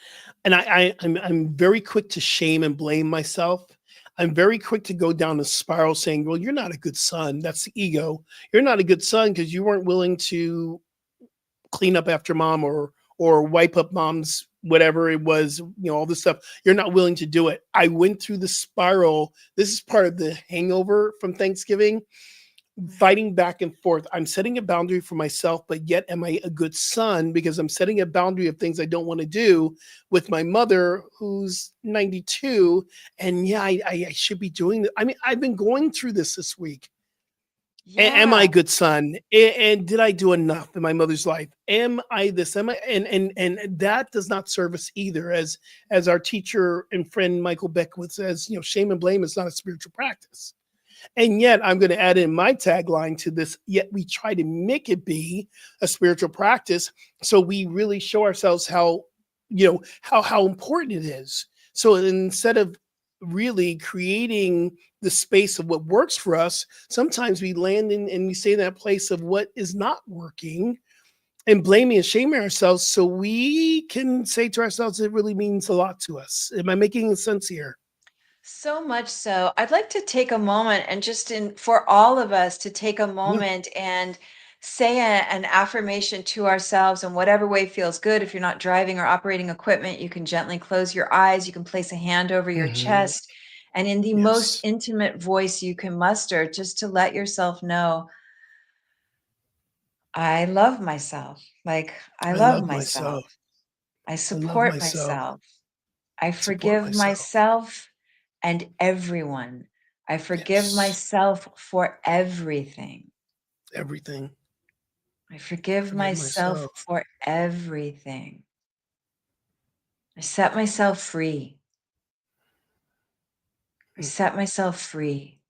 B: and I'm very quick to shame and blame myself. I'm very quick to go down a spiral saying, well, you're not a good son. That's the ego. You're not a good son because you weren't willing to clean up after mom or wipe up mom's whatever it was, all this stuff. You're not willing to do it. I went through the spiral. This is part of the hangover from Thanksgiving, fighting back and forth. I'm setting a boundary for myself, but yet am I a good son because I'm setting a boundary of things I don't want to do with my mother who's 92. And yeah, I should be doing that. I mean, I've been going through this week. Am I
C: yeah.
B: a good son? And did I do enough in my mother's life? Am I this? Am I? And that does not serve us either. As our teacher and friend Michael Beckwith says, shame and blame is not a spiritual practice. And yet, I'm going to add in my tagline to this. Yet we try to make it be a spiritual practice, so we really show ourselves how important it is. So instead of really creating the space of what works for us, sometimes we land in and we stay in that place of what is not working and blaming and shaming ourselves, so we can say to ourselves, it really means a lot to us. Am I making sense here?
C: So much so. I'd like to take a moment and for all of us to take a
B: Yeah.
C: moment and say an affirmation to ourselves in whatever way feels good. If you're not driving or operating equipment, you can gently close your eyes. You can place a hand over your
B: Mhm.
C: chest and in the most
B: Yes.
C: intimate voice you can muster, just to let yourself know, I love myself. Like, I
B: I
C: love
B: love
C: myself.
B: myself.
C: I
B: I love
C: support
B: myself.
C: myself. I
B: Support
C: forgive
B: myself.
C: myself and everyone. I forgive
B: Yes.
C: myself for everything.
B: Everything.
C: I forgive
B: Forgive
C: myself
B: myself.
C: for everything. I set myself free. I
B: Mm,
C: set myself free.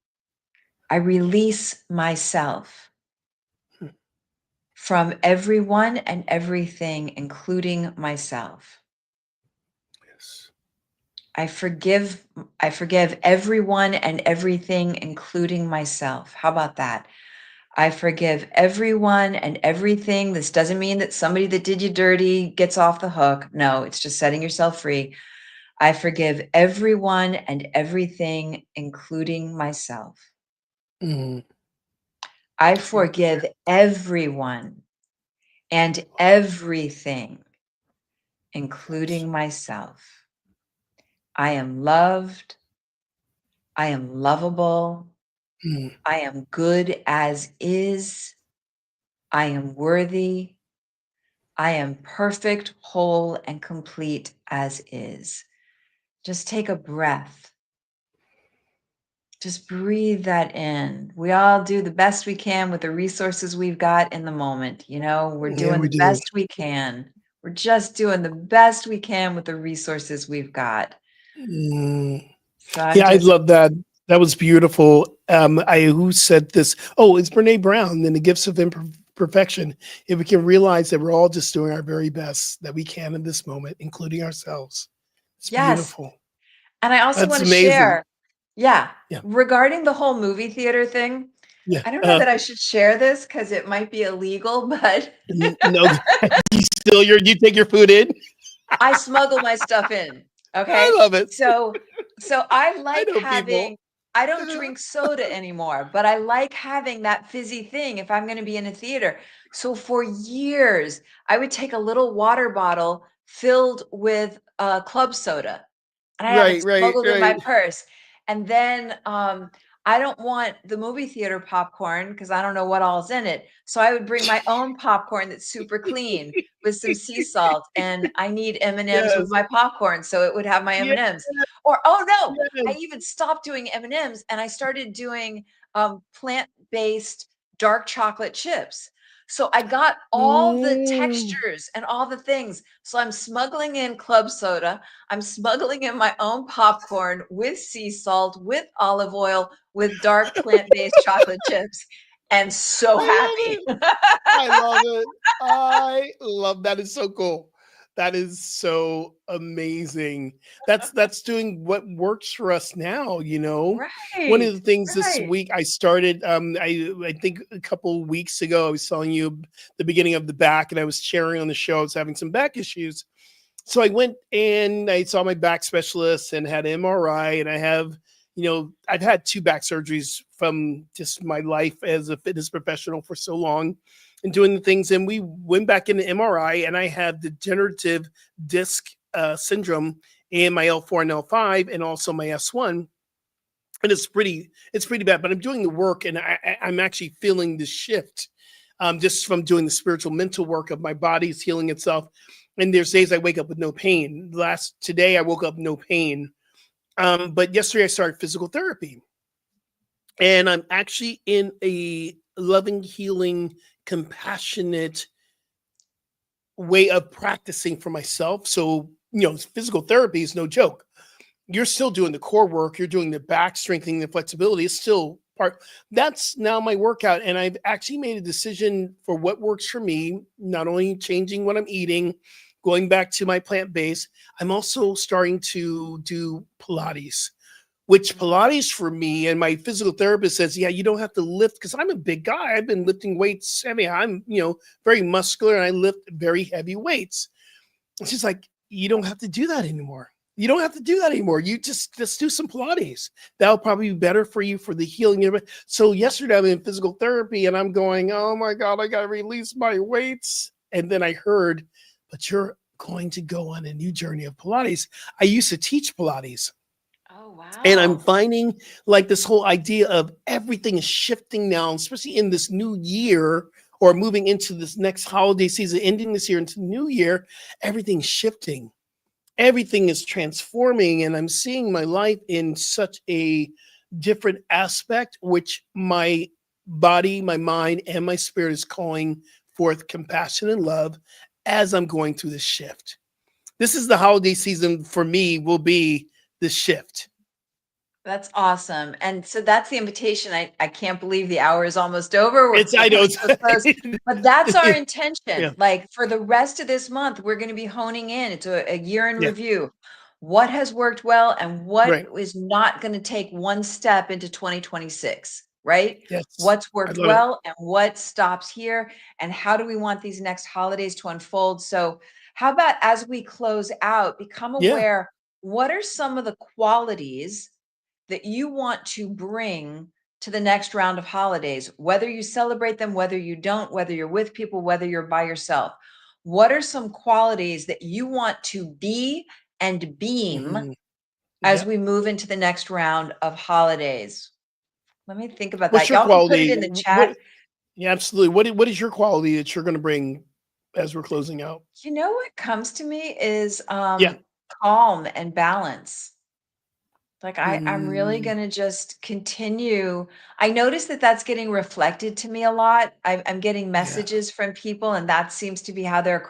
C: I release myself
B: mm.
C: from everyone and everything, including myself.
B: Yes.
C: I forgive I forgive everyone and everything, including myself. How about that? I forgive everyone and everything. This doesn't mean that somebody that did you dirty gets off the hook. No, it's just setting yourself free. I forgive everyone and everything, including myself.
B: Mm,
C: I
B: love that.
C: forgive everyone and everything,
B: Yes.
C: including myself. I am loved. I am lovable.
B: Mm,
C: I am good as is. I am worthy. I am perfect, whole, and complete as is. Just take a breath. Just breathe that in. We all do the best we can with the resources we've got in the moment. We're
B: Yeah,
C: doing
B: we
C: the
B: do.
C: best we can. We're just doing the best we can with the resources we've got.
B: Mm.
C: So I'm
B: Yeah, I
C: just,
B: love that. That was beautiful. Who said this? Oh, it's Brene Brown in The Gifts of Imperfection. If we can realize that we're all just doing our very best that we can in this moment, including ourselves. It's
C: yes.
B: beautiful.
C: And I also
B: That's
C: want to
B: amazing.
C: share, yeah,
B: Yeah.
C: regarding the whole movie theater thing.
B: Yeah.
C: I don't know that I should share this because it might be illegal, but
B: No, you take your food in.
C: I smuggle my stuff in.
B: I
C: Okay.
B: love it.
C: So I
B: I
C: like
B: know people.
C: having, I don't drink soda anymore, but I like having that fizzy thing if I'm going to be in a theater. So for years, I would take a little water bottle filled with club soda and I have it
B: Right, right,
C: smuggled in my
B: right.
C: purse. And then I don't want the movie theater popcorn because I don't know what all's in it. So I would bring my own popcorn that's super clean with some sea salt, and I need M&Ms with
B: Yes.
C: my popcorn, so it would have my
B: Yeah,
C: M&Ms. Or oh no, I
B: yes.
C: even stopped doing M&Ms and I started doing plant-based dark chocolate chips. So I got all the
B: Mm.
C: textures and all the things. So I'm smuggling in club soda. I'm smuggling in my own popcorn with sea salt, with olive oil, with dark plant-based chocolate chips, and so
B: I love
C: happy.
B: it. I love it. I love that. Is so cool. That is so amazing. That's doing what works for us now, you know. One of
C: Right,
B: the things this
C: right.
B: week I started, I think a couple weeks ago, I was telling you the beginning of the back, and I was sharing on the show, I was having some back issues. So I went and I saw my back specialist and had an MRI, and I have, I've had two back surgeries from just my life as a fitness professional for so long and doing the things. And we went back into MRI, and I have degenerative disc syndrome in my L4 and L5 and also my S1. And it's pretty bad, but I'm doing the work, and I'm actually feeling the shift just from doing the spiritual mental work of my body's healing itself. And there's days I wake up with no pain. Today I woke up no pain. But yesterday I started physical therapy, and I'm actually in a loving, healing, compassionate way of practicing for myself. So, physical therapy is no joke. You're still doing the core work, you're doing the back strengthening, the flexibility is still part. That's now my workout. And I've actually made a decision for what works for me, not only changing what I'm eating, going back to my plant based. I'm also starting to do Pilates, which
C: Mhm.
B: Pilates for me, and my physical therapist says, yeah, you don't have to lift, because I'm a big guy. I've been lifting weights. I mean, I'm, very muscular, and I lift very heavy weights. She's like, you don't have to do that anymore. You don't have to do that anymore. You just do some Pilates. That'll probably be better for you for the healing. So yesterday I'm in physical therapy, and I'm going, oh my God, I got to release my weights. And then I heard, but you're going to go on a new journey of Pilates. I used to teach Pilates.
C: Oh,
B: And I'm
C: wow.
B: finding like this whole idea of everything is shifting now, especially in this new year, or moving into this next holiday season, ending this year into the new year. Everything's shifting, everything is transforming, and I'm seeing my life in such a different aspect, which my body, my mind, and my spirit is calling forth compassion and love as I'm going through this shift. This is the holiday season for me, will be the shift.
C: That's awesome. And so that's the invitation. I can't believe the hour is almost over. We're,
B: It's
C: we're
B: I know
C: coming
B: it's
C: to a close, but that's our
B: yeah,
C: intention. Like for the rest of this month, we're going to be honing in. It's a year in
B: yeah,
C: review. What has worked well and what
B: right.
C: is not going to take one step into 2026, right?
B: Yes.
C: What's
B: I
C: worked
B: love it.
C: well and what stops here? And how do we want these next holidays to unfold? So, how about as we close out, become
B: Yeah.
C: aware, what are some of the qualities that you want to bring to the next round of holidays, whether you celebrate them, whether you don't, whether you're with people, whether you're by yourself? What are some qualities that you want to be and beam
B: Mhm.
C: as
B: Yep.
C: we move into the next round of holidays? Let me think about
B: What's
C: that.
B: your
C: Y'all can put it
B: quality?
C: in the chat.
B: Yeah, absolutely. What is your quality that you're going to bring as we're closing out?
C: You know what comes to me is
B: Yeah.
C: calm and balance. Like I'm really
B: Mm,
C: gonna just continue. I notice that that's getting reflected to me a lot. I'm getting
B: yeah.
C: messages from people, and that seems to be how they're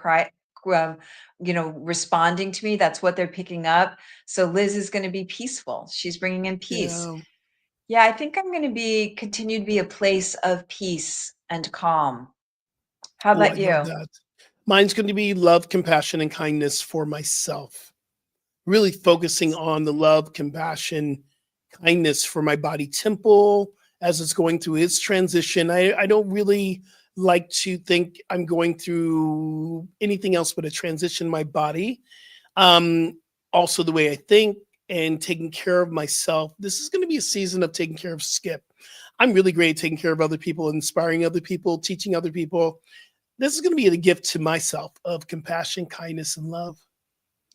C: um, responding to me. That's what they're picking up. So Liz is going to be peaceful. She's bringing in peace.
B: Yeah.
C: Yeah, I think I'm going to be continue to be a place of peace and calm. How
B: Oh, I
C: about
B: love
C: you?
B: that. Mine's going to be love, compassion, and kindness for myself. Really focusing on the love, compassion, kindness for my body temple as it's going through its transition. I don't really like to think I'm going through anything else but a transition in my body. Also, the way I think and taking care of myself. This is going to be a season of taking care of Skip. I'm really great at taking care of other people, inspiring other people, teaching other people. This is going to be a gift to myself of compassion, kindness, and love.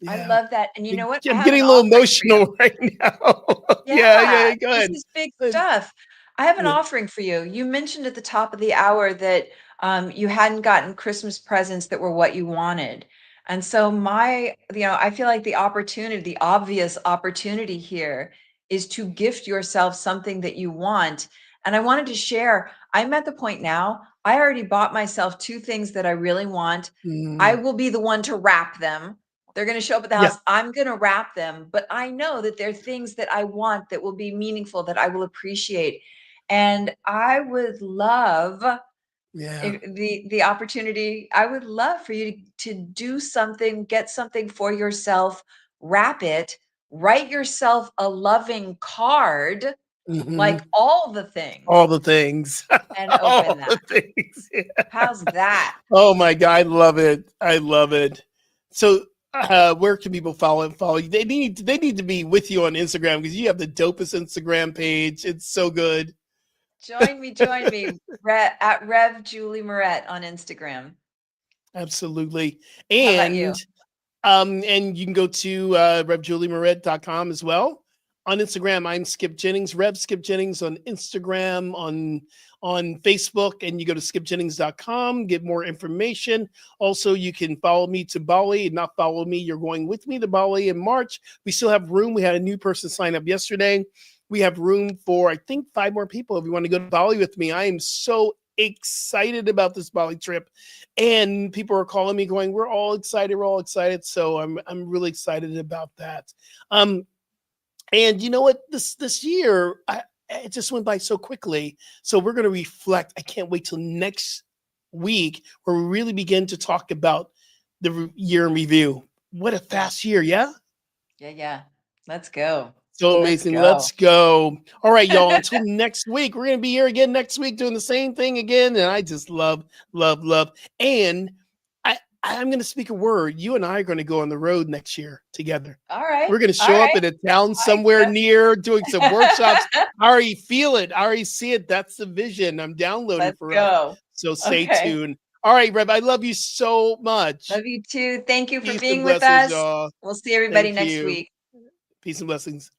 C: I
B: Yeah.
C: love that. And you know what? I
B: I'm
C: have an
B: getting a little
C: offering for you.
B: emotional right now. Yeah,
C: Yeah,
B: yeah, go
C: this
B: ahead.
C: is big
B: Uh,
C: stuff. I have an
B: yeah.
C: offering for you. You mentioned at the top of the hour that you hadn't gotten Christmas presents that were what you wanted. And so I feel like the opportunity, the obvious opportunity here is to gift yourself something that you want. And I wanted to share, I'm at the point now, I already bought myself two things that I really want. I
B: Mm,
C: will be the one to wrap them. They're going to show up at the
B: yeah.
C: house. I'm going to wrap them, but I know that they're things that I want that will be meaningful, that I will appreciate. And I would love
B: Yeah.
C: if the opportunity, I would love for you to do something, get something for yourself, wrap it, write yourself a loving card,
B: Hmm.
C: like all the
B: All
C: things,
B: the things.
C: and open
B: All the
C: that.
B: things. Yeah.
C: How's that?
B: Oh my God, I love it. I love it. So where can people follow you? They need to be with you on Instagram because you have the dopest Instagram page. It's so good.
C: Join me at Rev Julie Moret on Instagram.
B: Absolutely.
C: How about you?
B: And you can go to revjuliemaret.com as well. On Instagram, I'm Skip Jennings, Rev Skip Jennings on Instagram, on Facebook, and you go to skipjennings.com, get more information. Also, you can follow me to Bali, not follow me. You're going with me to Bali in March. We still have room. We had a new person sign up yesterday. We have room for, I think, 5 more people if you want to go to Bali with me. I am so excited about this Bali trip. And people are calling me going, we're all excited, we're all excited. So I'm really excited about that. Um, and you know what? This year, it just went by so quickly. So we're going to reflect. I can't wait till next week where we really begin to talk about the year in review. What a
C: Yeah.
B: fast year, yeah?
C: Yeah, yeah. Let's go.
B: So
C: Let's
B: amazing.
C: go.
B: Let's go. All right, y'all. Until next week, we're going to be here again next week doing the same thing again. And I just love, love, love. And I'm going to speak a word. You and I are going to go on the road next year together.
C: All right.
B: We're going to
C: All
B: show up
C: right.
B: in a town
C: I
B: somewhere
C: accept.
B: near doing some workshops. I already feel it. I already see it. That's the vision I'm downloading
C: Let's
B: for us.
C: go.
B: So stay
C: Okay.
B: tuned. All right, Reb, I love you so much.
C: Love you too. Thank you for
B: Peace and
C: being with
B: blessings,
C: us.
B: y'all.
C: We'll see everybody
B: Thank
C: next
B: you.
C: week.
B: Peace and blessings.